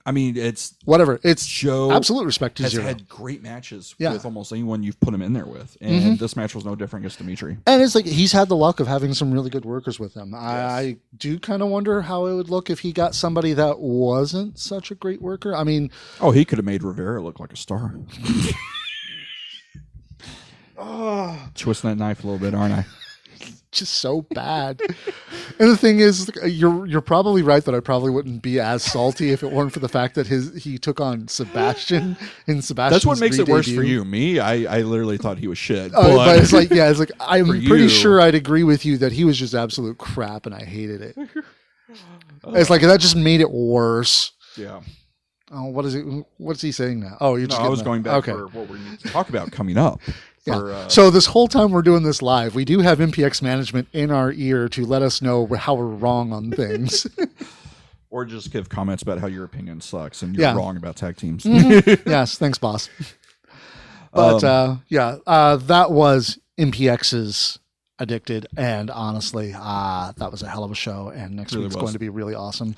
I mean, it's whatever. It's Joe. Absolute respect to has Zero. Had great matches with almost anyone you've put him in there with, and this match was no different against Dimitri. And it's like he's had the luck of having some really good workers with him. Yes. I do kind of wonder how it would look if he got somebody that wasn't such a great worker. I mean, he could have made Rivera look like a star. Twisting that knife a little bit, aren't I? Just so bad. And the thing is, you're probably right that I probably wouldn't be as salty if it weren't for the fact that he took on Sebastian in Sebastian's That's what makes it worse re-debut. for you. Me, I literally thought he was shit. But it's like, I'm pretty you. sure I'd agree with you that he was just absolute crap and I hated it. It's like that just made it worse. Yeah. Oh, what is it? What's he saying now? Oh, you're just. I was going back for what we need to talk about coming up. So this whole time we're doing this live, we do have MPX management in our ear to let us know how we're wrong on things. Or just give comments about how your opinion sucks and you're wrong about tag teams. Yes, thanks, boss. But that was MPX's Addicted, and honestly, that was a hell of a show, and next week's going to be really awesome.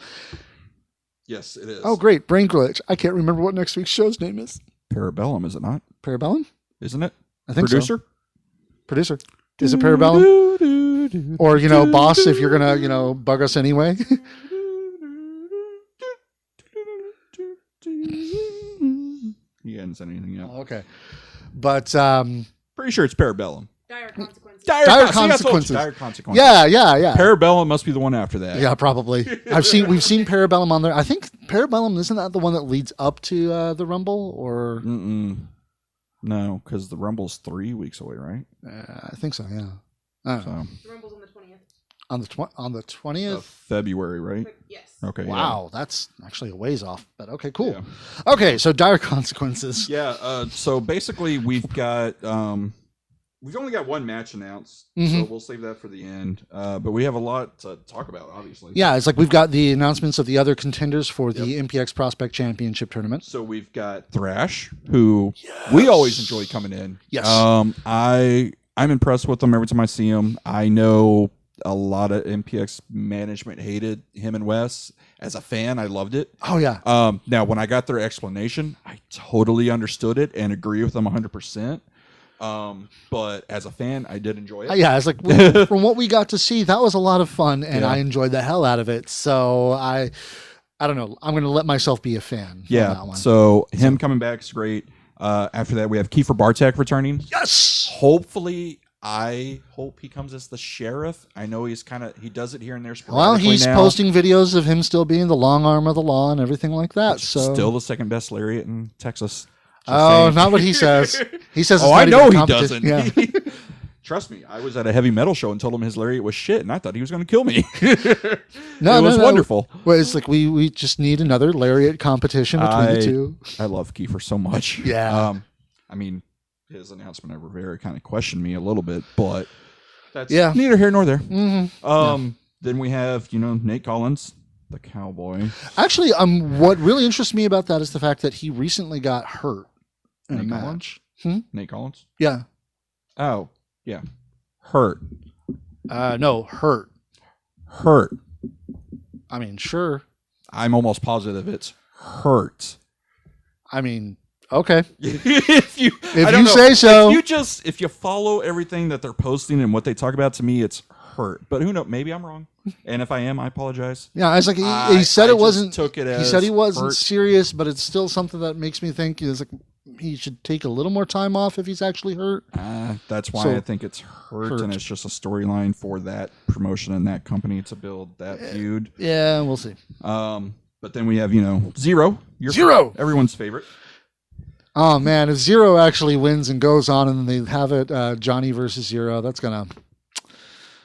Yes, it is. Oh, great. Brain glitch. I can't remember what next week's show's name is. Parabellum, is it not? Parabellum? Isn't it? I think Producer? so. Producer. Is it Parabellum? Or, boss, if you're going to, bug us anyway. He hadn't said anything yet. Okay. But, pretty sure it's Parabellum. Dire consequences. Dire consequences. Dire consequences. Yeah. Parabellum must be the one after that. Yeah, probably. We've seen Parabellum on there. I think Parabellum, isn't that the one that leads up to the Rumble, or? No, No, because the Rumble's 3 weeks away, right? I think so. Yeah. I don't know. So The Rumble's on the 20th. On the 20th. of February, right? Yes. Okay. Wow, that's actually a ways off. But okay, cool. Yeah. Okay, so dire consequences. Yeah. So basically, we've got we've only got one match announced, so Mhm. we'll save that for the end. But we have a lot to talk about, obviously. Yeah, it's like we've got the announcements of the other contenders for the MPX Prospect Championship tournament. So we've got Thrash, who we always enjoy coming in. Yes. I'm impressed with him every time I see him. I know a lot of MPX management hated him and Wes. As a fan, I loved it. Oh yeah. Now, when I got their explanation, I totally understood it and agree with them 100%. But as a fan, I did enjoy it. Yeah, it's like from what we got to see, that was a lot of fun, and I enjoyed the hell out of it. So I don't know. I'm going to let myself be a fan. On that one. So him coming back is great. After that, we have Kiefer Bartek returning. Yes. Hopefully, I hope he comes as the sheriff. I know he does it here and there. Well, he's now. posting videos of him still being the long arm of the law and everything like that. So Still the second best lariat in Texas. Just oh, saying. not what he says. He says. Oh, it's I not know even he competition. doesn't. Yeah. Trust me, I was at a heavy metal show and told him his lariat was shit, and I thought he was going to kill me. No, it was wonderful. Well, it's like we just need another lariat competition between the two. I love Kiefer so much. Yeah. I mean, his announcement over very kind of questioned me a little bit, but that's neither here nor there. Mm-hmm. Then we have, Nate Collins, the cowboy. Actually, what really interests me about that is the fact that he recently got hurt in Nate a Collins? match. Nate Collins? Yeah. Oh, yeah. Hurt. No, hurt. Hurt. I mean, sure. I'm almost positive it's hurt. I mean, okay. if you say so. If you follow everything that they're posting and what they talk about, to me it's hurt. But who knows? Maybe I'm wrong. And if I am, I apologize. Yeah, it's like he said it wasn't. Took it as he said he wasn't hurt. serious, but it's still something that makes me think is like he should take a little more time off if he's actually hurt. That's why I think it's hurt, and it's just a storyline for that promotion and that company to build that feud. Yeah, we'll see. But then we have Zero. Zero, everyone's favorite. Oh man, if Zero actually wins and goes on, and they have it Johnny versus Zero, that's gonna.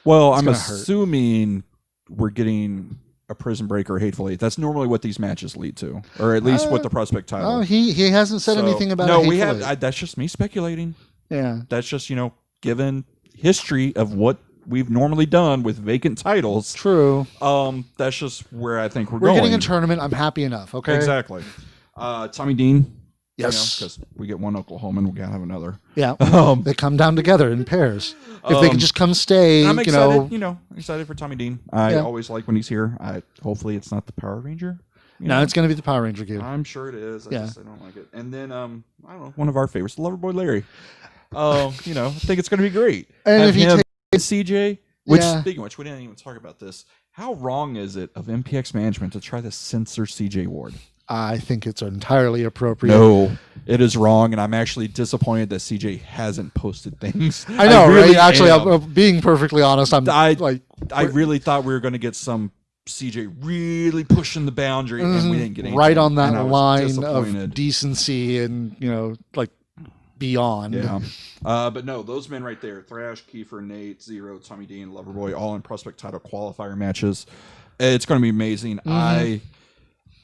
Well, I'm assuming we're getting a Prison Break or Hateful Eight. That's normally what these matches lead to, or at least what the prospect title. Oh, he hasn't said anything about. No, we have. That's just me speculating. Yeah, that's just given history of what we've normally done with vacant titles. True. That's just where I think we're going. We're getting a tournament. I'm happy enough. Okay. Exactly. Tommy Dean. Yes. Because we get one Oklahoman, we gotta have another. Yeah. They come down together in pairs. If they could just come stay, I'm excited, excited for Tommy Dean. I always like when he's here. Hopefully it's not the Power Ranger. No, it's going to be the Power Ranger game. I'm sure it is. I don't like it. And then, I don't know, one of our favorites, the Loverboy Larry. I think it's going to be great. And if he takes CJ, which, speaking of which, we didn't even talk about this. How wrong is it of MPX management to try to censor CJ Ward? I think it's entirely appropriate. No, it is wrong, and I'm actually disappointed that CJ hasn't posted things. I know, really, right? Actually, I'm being perfectly honest, I really thought we were going to get some CJ really pushing the boundary, and we didn't get anything. Right on that line of decency and beyond. Yeah, but no, those men right there: Thrash, Kiefer, Nate, Zero, Tommy Dean, Loverboy, all in prospect title qualifier matches. It's going to be amazing.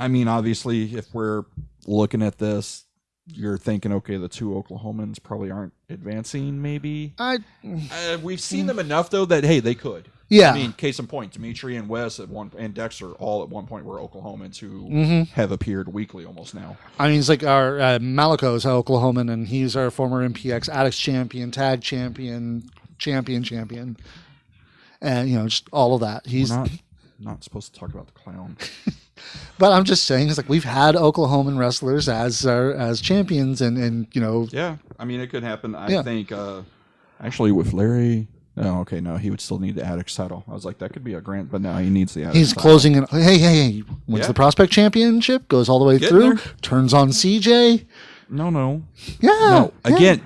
I mean, obviously, if we're looking at this, you're thinking, okay, the two Oklahomans probably aren't advancing, maybe. We've seen them enough, though, that, hey, they could. Yeah. I mean, case in point, Dimitri and Wes and Dexter all at one point were Oklahomans who have appeared weekly almost now. I mean, it's like our Maliko's Oklahoman, and he's our former MPX Addicts champion, tag champion. And, just all of that. He's not supposed to talk about the clown. But I'm just saying, it's like we've had Oklahoman wrestlers as champions, and Yeah, I mean, it could happen. I think actually with Larry. Oh, okay, no, he would still need the Addicts title. I was like, that could be a grant, but no, he needs the Addicts He's title. closing it. Hey, wins the Prospect Championship, goes all the way through, turns on CJ. No. Yeah. No, again,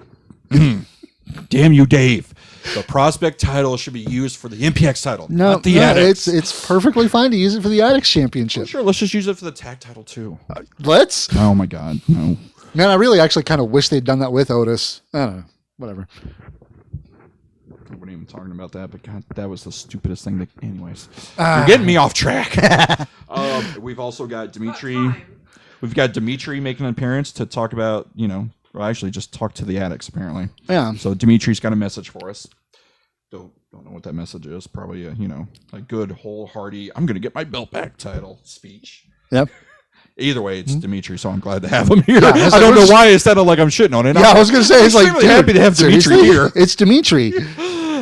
damn you, Dave. The Prospect title should be used for the MPX title, not the Addicts. It's perfectly fine to use it for the Addicts Championship. Sure, let's just use it for the tag title, too. Let's? Oh, my God, no. Man, I really actually kind of wish they'd done that with Otis. I don't know. Whatever. I wasn't even talking about that, but God, that was the stupidest thing. Anyways, you're getting me off track. We've also got Dimitri. We've got Dimitri making an appearance to talk about, well, actually just talk to the addicts, apparently. Yeah. So Dimitri's got a message for us. Don't know what that message is. Probably a good, wholehearted, I'm going to get my belt back title speech. Yep. Either way, it's Dimitri, so I'm glad to have him here. Yeah, I don't know why it sounded like I'm shitting on it. Yeah, I was going to say, it's like, dude, happy to have Dimitri here. It's Dimitri.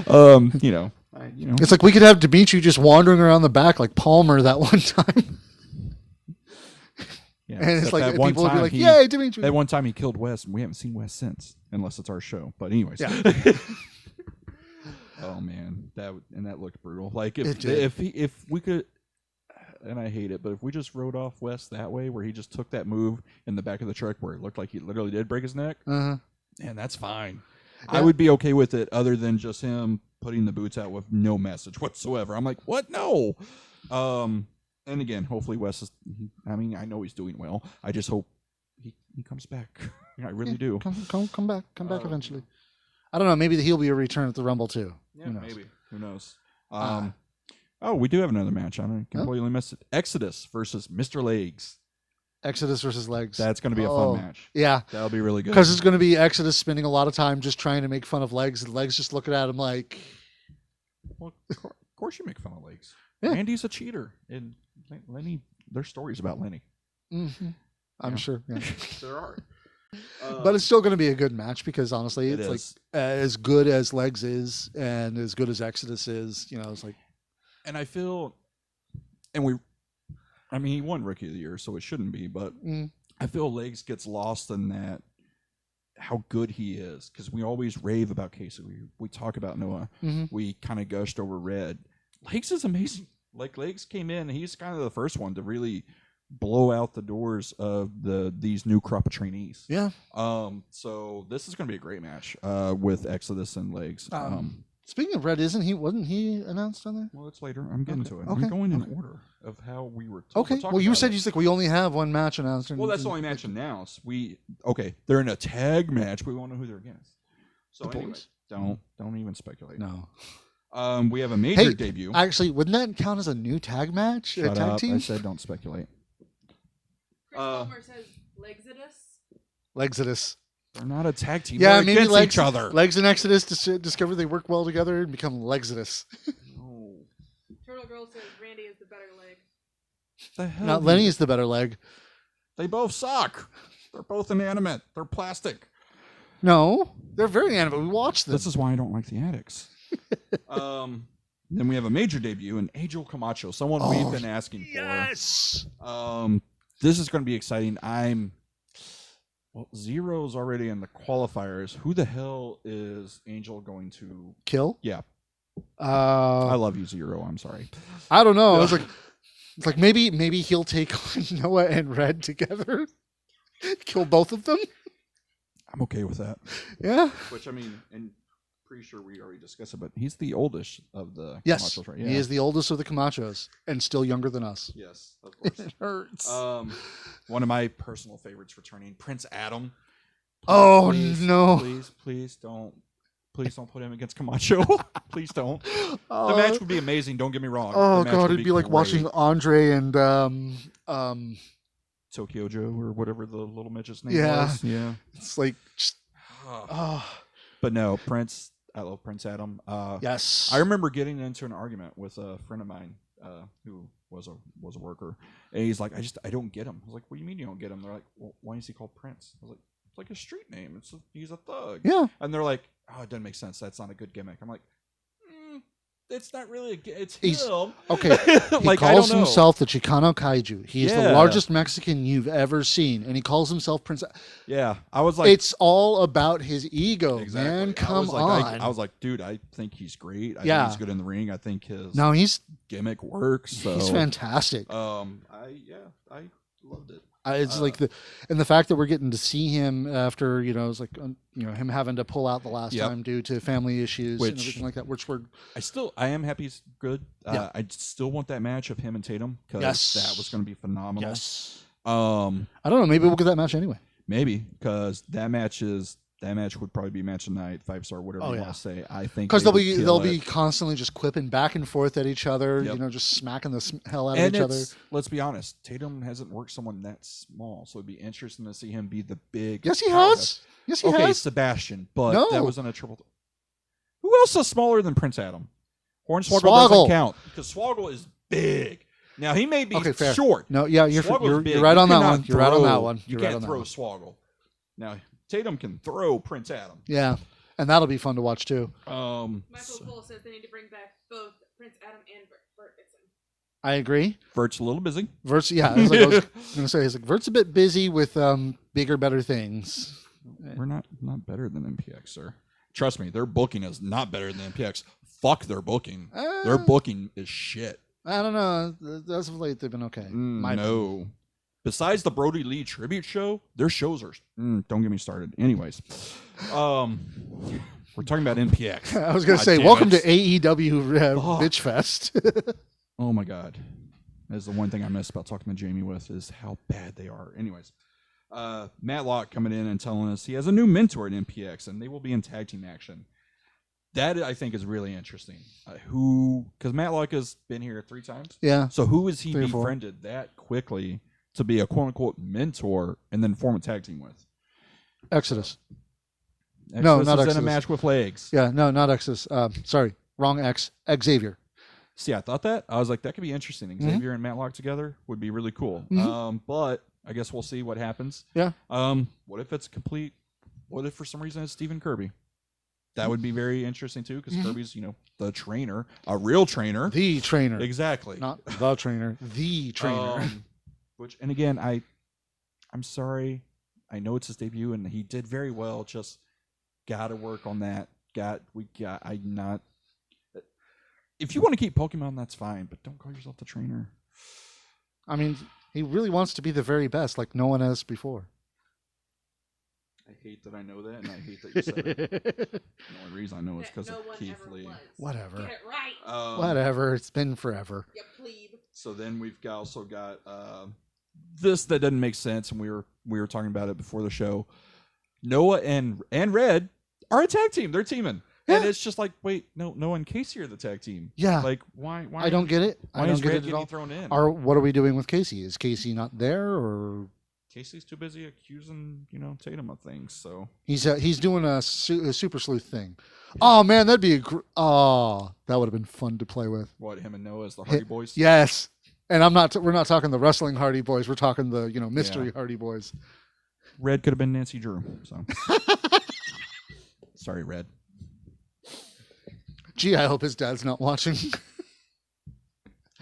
It's like we could have Dimitri just wandering around the back like Palmer that one time. Yeah, and it's like people would be like, "Yay, Dimitri!" That one time he killed Wes, and we haven't seen Wes since, unless it's our show. But anyways, yeah. Oh man, that looked brutal. Like if we could, and I hate it, but if we just rode off Wes that way, where he just took that move in the back of the truck, where it looked like he literally did break his neck, and that's fine. Yeah. I would be okay with it, other than just him putting the boots out with no message whatsoever. I'm like, what? No. And again, hopefully Wes is. I mean, I know he's doing well. I just hope he comes back. I really do. Come back eventually. I don't know. Maybe he'll be a return at the Rumble too. Yeah, maybe. Who knows? Oh, we do have another match. I completely missed it. Exodus versus Mr. Legs. Exodus versus Legs. That's going to be a fun match. Yeah. That'll be really good. Because it's going to be Exodus spending a lot of time just trying to make fun of Legs, and Legs just looking at him like... Well, of course you make fun of Legs. Yeah. Randy's a cheater. And Lenny, there's stories about Lenny. Mm-hmm. I'm sure. Yeah. There are. But it's still going to be a good match because, honestly, it's like as good as Legs is and as good as Exodus is, it's like... And I feel... he won Rookie of the Year, so it shouldn't be, but I feel Legs gets lost in that, how good he is, because we always rave about Casey. We talk about Noah. We kind of gushed over Red. Legs is amazing. Like, Legs came in, he's kind of the first one to really blow out the doors of these new crop of trainees. Yeah. So this is going to be a great match with Exodus and Legs. Speaking of Red, wasn't he announced on there? Well, it's later. I'm getting to it. Okay. I'm going in order of how we were told. Okay. Well, you said we only have one match announced. Well, that's the only match announced. They're in a tag match. We won't know who they're against. So anyway, don't even speculate. No. We have a major debut. Actually, wouldn't that count as a new tag match? Shut tag up. team? I said don't speculate. Chris Palmer says Legsidus. They're not a tag team. Yeah, they're maybe against each other. Legs and Exodus discover they work well together and become Legsidus. No. Turtle Girl says Randy is the better leg. The hell? Not Lenny is the better leg. They both suck. They're both inanimate. They're plastic. No, they're very animate. We watched them. This is why I don't like the addicts. Then we have a major debut in Angel Camacho, someone we've been asking for. Yes. This is going to be exciting. Zero's already in the qualifiers. Who the hell is Angel going to kill? Yeah. I love you, Zero. I'm sorry. I don't know. It's like maybe he'll take on Noah and Red together, kill both of them. I'm okay with that. Yeah. Which and pretty sure we already discussed it, but he's the oldest of the Camachos, right? Yeah. He is the oldest of the Camachos and still younger than us. Yes, of course. It hurts. One of my personal favorites returning, Prince Adam. No. Please don't put him against Camacho. Please don't. The match would be amazing, don't get me wrong. Oh god, it'd be like watching Andre and Tokyo Joe or whatever the little midget's name was. Yeah. It's like just But no, Prince. I love Prince Adam. Yes. I remember getting into an argument with a friend of mine who was a worker, and he's like, I don't get him. I was like, what do you mean you don't get him? They're like, well, why is he called Prince? I was like, it's like a street name. He's a thug. Yeah. And they're like, oh, it doesn't make sense. That's not a good gimmick. I'm like, it's not really it's him. Okay. He calls himself the Chicano Kaiju. He's the largest Mexican you've ever seen, and he calls himself Prince. Yeah, I was like, it's all about his ego, man. Come on. I was like, dude, I think he's great. I think he's good in the ring. I think his gimmick works. So. He's fantastic. I loved it. It's like the fact that we're getting to see him after it's like him having to pull out the last time due to family issues and everything like that. Which I am happy he's good. I still want that match of him and Tatum because that was going to be phenomenal. Yes. I don't know. Maybe we'll get that match anyway. Maybe because that match would probably be match of the night, 5-star, whatever Oh, you yeah. want to say. I think Because they would they'll kill be it. constantly just quipping back and forth at each other. Yep. You know, just smacking the hell out of And each other. let's be honest, Tatum hasn't worked someone that small, so it'd be interesting to see him be the big. Yes, he powerhouse. has. Yes, he Okay, has. Sebastian, but No. that was on a triple. Who else is smaller than Prince Adam? Hornswoggle Swoggle. doesn't count because Swoggle is big. Now he may be Okay, fair. short. No, yeah, Swoggle's big. you're right You on that cannot one. You're right on that throw- one. You You're can't right on throw that Swoggle. Now Tatum can throw Prince Adam. Yeah, and that'll be fun to watch too. Michael Cole says they need to bring back both Prince Adam and Bert Dixon. I agree. Vert's a little busy. Vert's, yeah, I was going to say, Vert's a bit busy with bigger, better things. We're not better than MPX, sir. Trust me, their booking is not better than MPX. Fuck their booking. Their booking is shit. I don't know. As of late, they've been okay. No. Besides the Brody Lee tribute show, their shows are. Don't get me started. Anyways, we're talking about MPX. I was going to say, damn welcome it. to AEW Bitch Fest. Oh my god, that's the one thing I miss about talking to Jamie with is how bad they are. Anyways, Matlock coming in and telling us he has a new mentor at MPX and they will be in tag team action. That I think is really interesting. Because Matlock has been here 3 times. Yeah. So who is he 3 or 4. befriended that quickly to be a quote unquote mentor and then form a tag team with? Exodus. Exodus No, not is in a Exodus. match with legs. Yeah, no, not Exodus. Sorry, wrong X. Xavier. See, I thought that. I was like, that could be interesting. Xavier and Matlock together would be really cool. But I guess we'll see what happens. Yeah. What if it's complete? What if for some reason it's Stephen Kirby? That would be very interesting too, because Kirby's, the trainer, a real trainer. The trainer. Exactly. Not the trainer. The trainer. And again, I'm sorry. I know it's his debut and he did very well. Just gotta work on that. If you want to keep Pokemon, that's fine, but don't call yourself the trainer. I mean, he really wants to be the very best, like no one has before. I hate that I know that, and I hate that you said it. The only reason I know is because No of one Keith ever Lee. was. Whatever. Get it right. Whatever. It's been forever. You plebe. So then we've also got this that doesn't make sense, and we were talking about it before the show. Noah and Red are a tag team. They're teaming. Yeah. And it's just like, wait, no, Noah and Casey are the tag team. Yeah. Like, why? I don't get it. Why I don't is get Red it at getting all. thrown in? What are we doing with Casey? Is Casey not there, or Casey's too busy accusing, Tatum of things. So he's doing a super sleuth thing? Oh man, that'd be that would have been fun to play with. what? Him and Noah as the Hardy Boys? Yes, and we're not talking the wrestling Hardy Boys. We're talking the mystery Hardy Boys. Red could have been Nancy Drew. So sorry, Red. Gee, I hope his dad's not watching.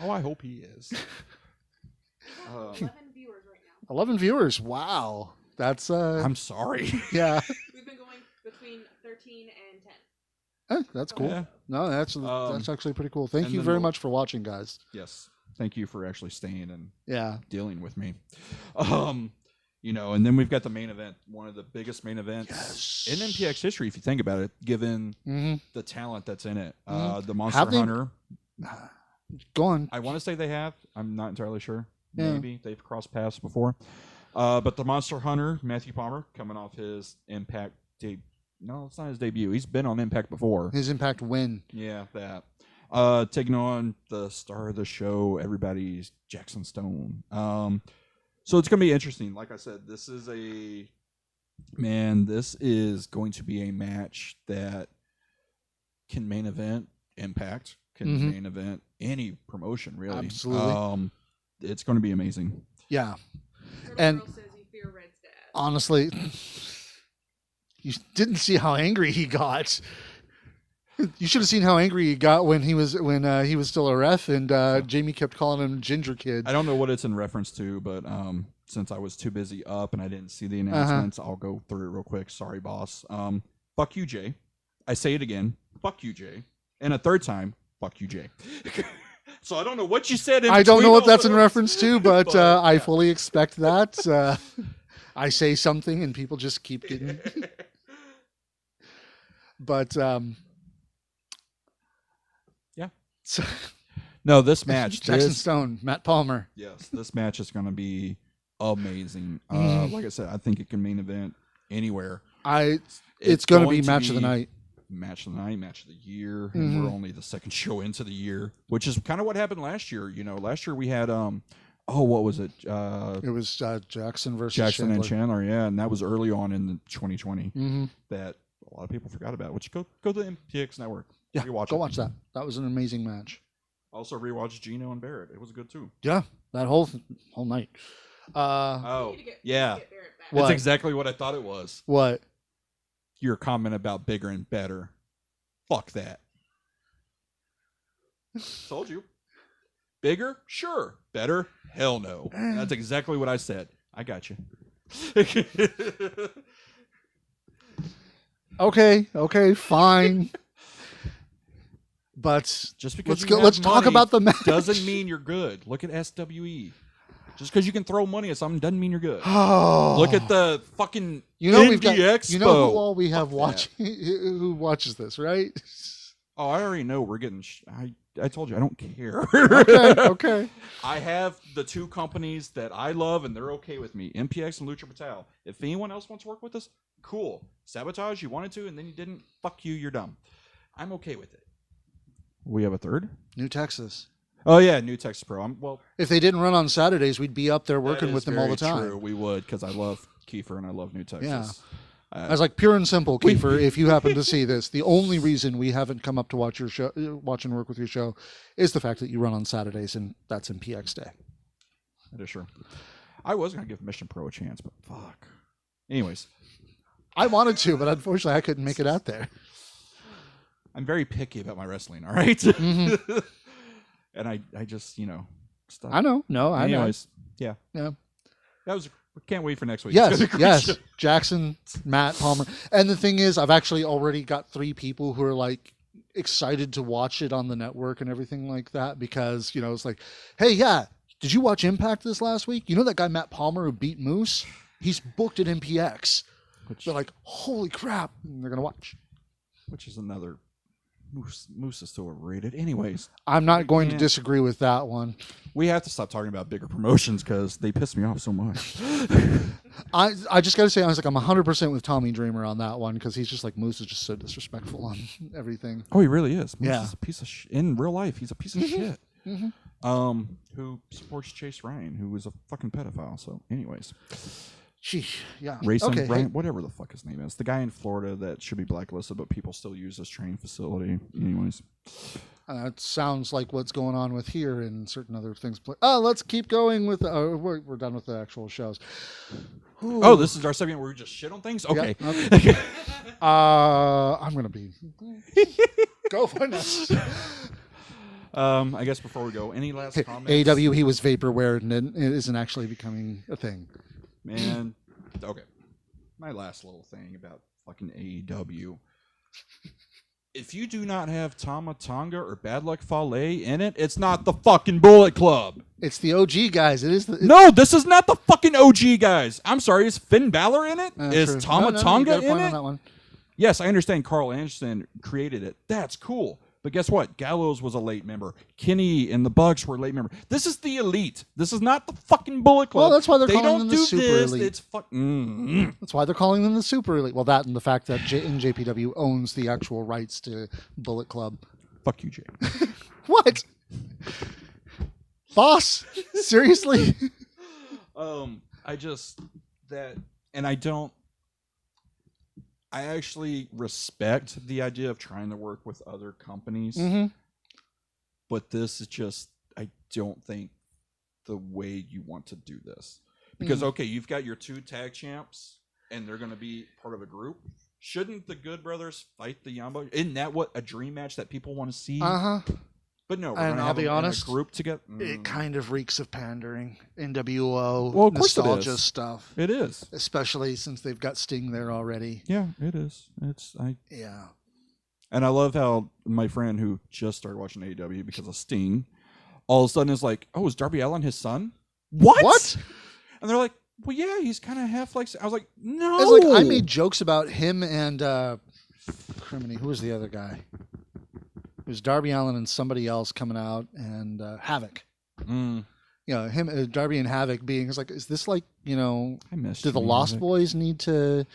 Oh, I hope he is. 11 viewers right now. 11 viewers. Wow, that's I'm sorry. yeah. We've been going between 13 and 10. That's cool. Yeah. No, that's actually pretty cool. Thank and you then very we'll- much for watching, guys. Yes. Thank you for actually staying and Yeah. dealing with me. And then we've got the main event, one of the biggest main events in MPX history, if you think about it, given the talent that's in it. The Monster Have they- Hunter. Go on. I want to say they have. I'm not entirely sure. Yeah. Maybe they've crossed paths before. But the Monster Hunter, Matthew Palmer, coming off his Impact No, it's not his debut. He's been on Impact before. His Impact win. Yeah, that. Taking on the star of the show, everybody's Jackson Stone. So it's going to be interesting. Like I said, this is going to be a match that can main event Impact, can main event any promotion, really. Absolutely. It's going to be amazing. Yeah. Turtle And- Girl says you fear Red's dad. Honestly, you didn't see how angry he got. You should have seen how angry he got when he was still a ref, and Jamie kept calling him Ginger Kid. I don't know what it's in reference to, but since I was too busy up and I didn't see the announcements, I'll go through it real quick. Sorry, boss. Fuck you, Jay. I say it again. Fuck you, Jay. And a third time, fuck you, Jay. So I don't know what you said. I don't know between what that's all in those. reference to, but, But, I yeah. fully expect that. I say something and people just keep getting. But Yeah. So, No, this match. Jackson Stone, Matt Palmer. Yes, this match is going to be amazing. Like I said, I think it can main event anywhere. It's going to be match of the night. Match of the night, match of the year, and we're only the second show into the year, which is kind of what happened last year. You know, last year we had what was it? It was Jackson versus Jackson Chandler. and Chandler, yeah, and that was early on in the 2020 that a lot of people forgot about. Which go to the MPX network. Yeah, rewatch go it. watch that. That was an amazing match. Also rewatched Gino and Barrett. It was good too. Yeah, that whole night. Yeah, What? that's exactly what I thought it was. What? Your comment about bigger and better. Fuck that. Told you. Bigger? Sure. Better? Hell no. That's exactly what I said. I got you. Okay, fine. But Just because let's talk about the match. doesn't mean you're good. Look at SWE. Just because you can throw money at something doesn't mean you're good. Oh. Look at the fucking we've got Expo. you know who all we have watching who watches this, right? Oh, I already know we're getting. I told you I don't care. Okay. I have the two companies that I love and they're okay with me, MPX and Lucha Patel. If anyone else wants to work with us, cool. Sabotage, you wanted to, and then you didn't. Fuck you. You're dumb. I'm okay with it. We have a third. New Texas. Oh yeah, New Texas Pro. If they didn't run on Saturdays, we'd be up there working with them all the time. True. We would, because I love Kiefer and I love New Texas. Yeah. I was like, pure and simple, Kiefer. If you happen to see this, the only reason we haven't come up to watch your show, watch and work with your show, is the fact that you run on Saturdays, and that's in PX Day. That is true. I was gonna give Mission Pro a chance, but fuck. Anyways, I wanted to, but unfortunately, I couldn't make it out there. I'm very picky about my wrestling. All right. And I just, stuff. I know. No, I know. Anyways, yeah. Yeah. That was. Can't wait for next week. Yes. Jackson, Matt, Palmer. And the thing is, I've actually already got 3 people who are like excited to watch it on the network and everything like that because, it's like, hey, yeah, did you watch Impact this last week? You know that guy Matt Palmer who beat Moose? He's booked at MPX. They're like, holy crap. And they're going to watch. Which is another. Moose is so overrated. Anyways, I'm not going to disagree with that one. We have to stop talking about bigger promotions because they piss me off so much. I just got to say, I was like, I'm 100% with Tommy Dreamer on that one because he's just like, Moose is just so disrespectful on everything. Oh, he really is. Moose Yeah. is a piece of in real life. He's a piece of shit. Who supports Chase Ryan, who is a fucking pedophile. So, anyways. Sheesh, yeah. Racing, okay, Ryan, hey. whatever the fuck his name is. The guy in Florida that should be blacklisted, but people still use this training facility. Anyways. It sounds like what's going on with here and certain other things. Let's keep going with. We're done with the actual shows. Ooh. Oh, this is our segment where we just shit on things? Okay. Yeah, okay. I'm going to be. Go for this. I guess before we go, any last comments? AEW, he was vaporware and it isn't actually becoming a thing. Man, okay. My last little thing about fucking AEW. If you do not have Tama Tonga or Bad Luck Fale in it, it's not the fucking Bullet Club. It's the OG guys. It is. No, this is not the fucking OG guys. I'm sorry. Is Finn Balor in it? Is True. Tama Tonga you got a in point it? on that one. Yes, I understand Carl Anderson created it. That's cool. But guess what? Gallows was a late member. Kenny and the Bucks were a late member. This is the Elite. This is not the fucking Bullet Club. Well, that's why they're they calling don't them the do Super this. Elite. It's fucking. That's why they're calling them the Super Elite. Well, that and the fact that JPW owns the actual rights to Bullet Club. Fuck you, Jay. What? Boss? Seriously? I just that, and I don't. I actually respect the idea of trying to work with other companies, but this is just, I don't think the way you want to do this. Because, okay, you've got your 2 tag champs, and they're going to be part of a group. Shouldn't the Good Brothers fight the Young Bucks? Isn't that what a dream match that people want to see? But no, we're going to have them in a group together. It kind of reeks of pandering. NWO, Well, of course it nostalgia is. stuff. It is. Especially since they've got Sting there already. Yeah, it is. Yeah. And I love how my friend who just started watching AEW because of Sting, all of a sudden is like, oh, is Darby Allin his son? What? And they're like, well, yeah, he's kind of half like. I was like, no. It's like I made jokes about him and Criminy. Who was the other guy? It was Darby Allin and somebody else coming out and Havoc. him, Darby and Havoc being, it's like, is this like, I missed. do the Lost Boys need to,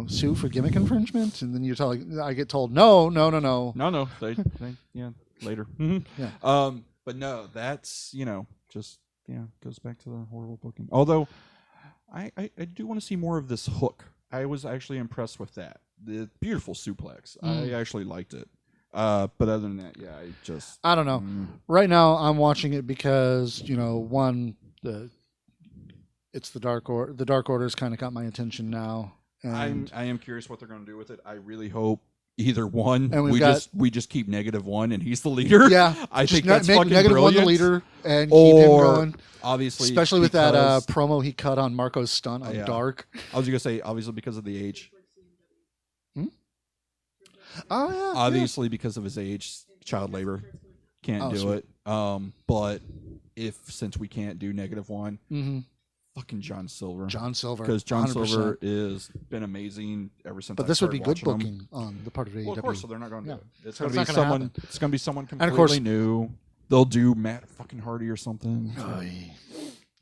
sue for gimmick infringement? And then I get told, no. No. They later. Yeah. But no, that's just goes back to the horrible booking. Although, I do want to see more of this Hook. I was actually impressed with that. The beautiful suplex. I actually liked it. But other than that, I don't know. Right now, I'm watching it because one, it's the Dark Order. The Dark Order's kind of got my attention now. And I am curious what they're going to do with it. I really hope either one. And we just keep -1 and he's the leader. Yeah, I think that's make fucking brilliant. -1 the leader and keep him going. Obviously, especially with that promo he cut on Marco's stunt on Dark. I was going to say obviously because of the age. Oh yeah. Obviously because of his age, child labor, can't do it. But since we can't do -1. Fucking John Silver. Because John 100%. Silver is been amazing ever since. But this would be good booking on the part of AEW. Well, of course, so they're not going to do it. It's so going to be someone. It's going to be someone completely course, new. They'll do Matt fucking Hardy or something,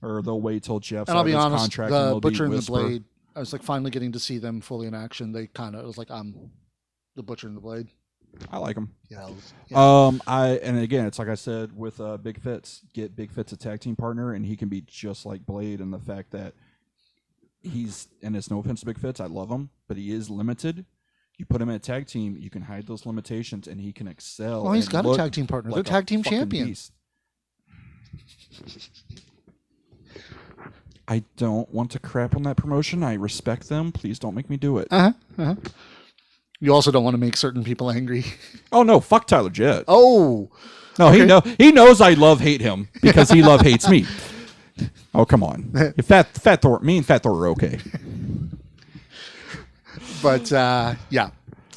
or they'll wait till Jeff's and I'll be his honest, contract. the and Butcher and Whisper. the Blade. I was like finally getting to see them fully in action. They kind of, it was like I'm the Butcher and the Blade. I like them. Yeah. And again, it's like I said with Big Fitz. Get Big Fitz a tag team partner, and he can be just like Blade in the fact that and it's no offense to Big Fitz, I love him, but he is limited. You put him in a tag team, you can hide those limitations, and he can excel. Well, he's got a tag team partner. They're tag team champions. I don't want to crap on that promotion. I respect them. Please don't make me do it. You also don't want to make certain people angry. Oh no, fuck Tyler Jett. Oh no, okay. He knows I hate him because he hates me. Oh come on, if Fat Thor, me and Fat Thor are okay. But yeah,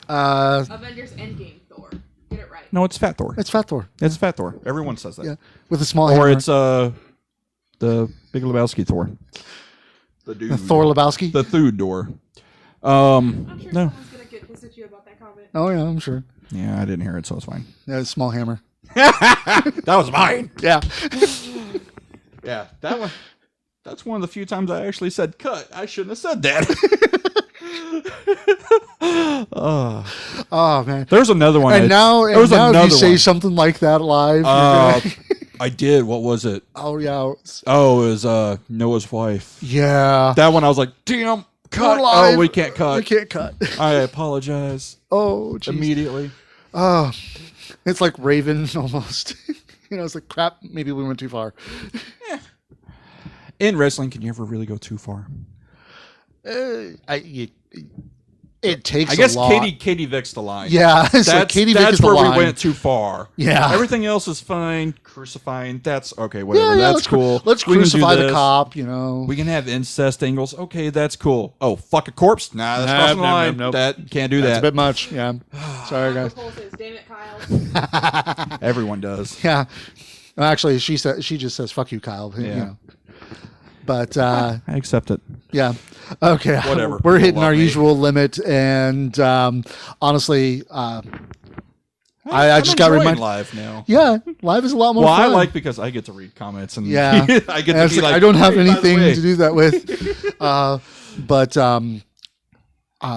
Avengers Endgame Thor. Get it right. No, it's Fat Thor. It's Fat Thor. It's Fat Thor. Everyone says that. Yeah, with a small. Or hammer. it's the Big Lebowski Thor. The dude. The Thor Lebowski. The Thude door. I'm sure someone's gonna get pissed at you about that comment. Oh yeah, I'm sure. Yeah, I didn't hear it, so it's fine. Yeah, it's small hammer. That was mine. Yeah. Yeah, that one. That's one of the few times I actually said cut. I shouldn't have said that. Oh man. There's another one. And now if you say something like that live, I did. What was it? Oh yeah. It was Noah's wife. Yeah. That one I was like, damn, cut. Live. Oh, we can't cut. We can't cut. I apologize. Oh, geez. Immediately. Oh, it's like Raven almost. It's like crap. Maybe we went too far. Yeah. In wrestling, can you ever really go too far? It takes. I guess a lot. Katie Vick's the line. Yeah, Katie Vick is the where line. we went too far. Yeah, everything else is fine. Crucifying, that's okay. Whatever, yeah, that's cool. Let's crucify the cop. We can have incest angles. Okay, that's cool. Oh, fuck a corpse? Nah, that's crossing the line. Nope. That can't do That's that. a bit much. Yeah, sorry guys. Says, damn it, Kyle. Everyone does. Yeah, actually, she just says "fuck you, Kyle." Yeah. But I accept it. Yeah. Okay. Whatever. We're hitting our usual limit, and honestly, I just got reminded. Live now. Yeah, live is a lot more fun. I like because I get to read comments and yeah, I get to be like, I don't have anything to do that with. But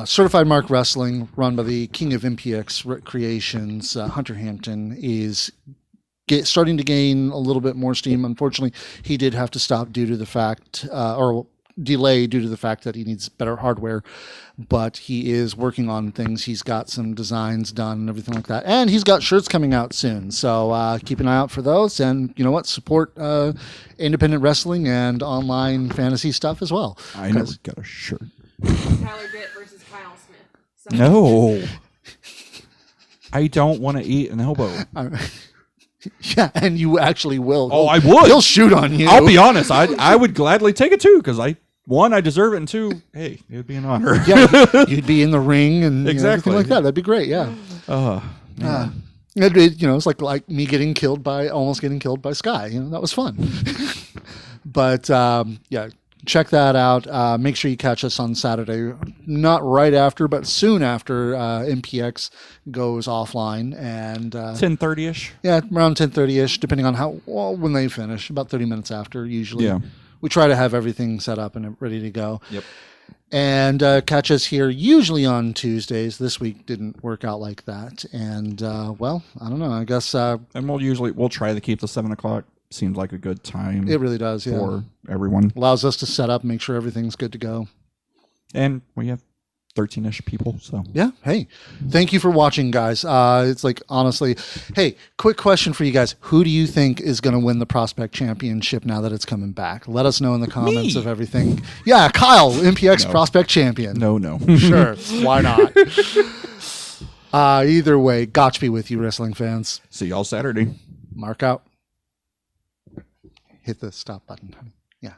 Certified Mark Wrestling, run by the King of MPX Creations, Hunter Hampton, is starting to gain a little bit more steam. Unfortunately, he did have to stop due to the fact, or delay due to the fact that he needs better hardware. But he is working on things. He's got some designs done and everything like that. And he's got shirts coming out soon. So keep an eye out for those. And you know what? Support independent wrestling and online fantasy stuff as well. I never got a shirt. Tyler Jett versus Kyle Smith. So. No. I don't want to eat an elbow. Yeah, and you actually will. Oh, I would. He'll shoot on you. I'll be honest. I would gladly take it too because one, I deserve it, and two, hey, it would be an honor. Yeah, you'd be in the ring and exactly everything like that. That'd be great. Yeah. It's like me almost getting killed by Sky. That was fun. But yeah, check that out. Make sure you catch us on Saturday, not right after, but soon after MPX goes offline, and 10:30 ish. yeah, around 10:30 ish, depending on when they finish. About 30 minutes after, usually. Yeah. We try to have everything set up and ready to go. Yep. And catch us here usually on Tuesdays. This week didn't work out like that, and well, I don't know. I guess And we'll try to keep the 7 o'clock. Seems like a good time. it really does. Yeah, for everyone. allows us to set up, make sure everything's good to go. And we have 13-ish people, so Yeah. Hey, thank you for watching, guys. It's like, honestly, hey, quick question for you guys. Who do you think is going to win the Prospect Championship now that it's coming back? Let us know in the comments Me. of everything. Yeah, Kyle, MPX Prospect Champion. no. Sure. Why not? Either way, gotcha be with you, wrestling fans. See y'all Saturday. Mark out. Hit the stop button, honey. Yeah.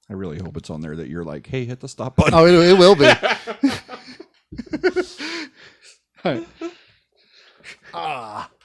I really hope it's on there that you're like, hey, hit the stop button. Oh, it will be.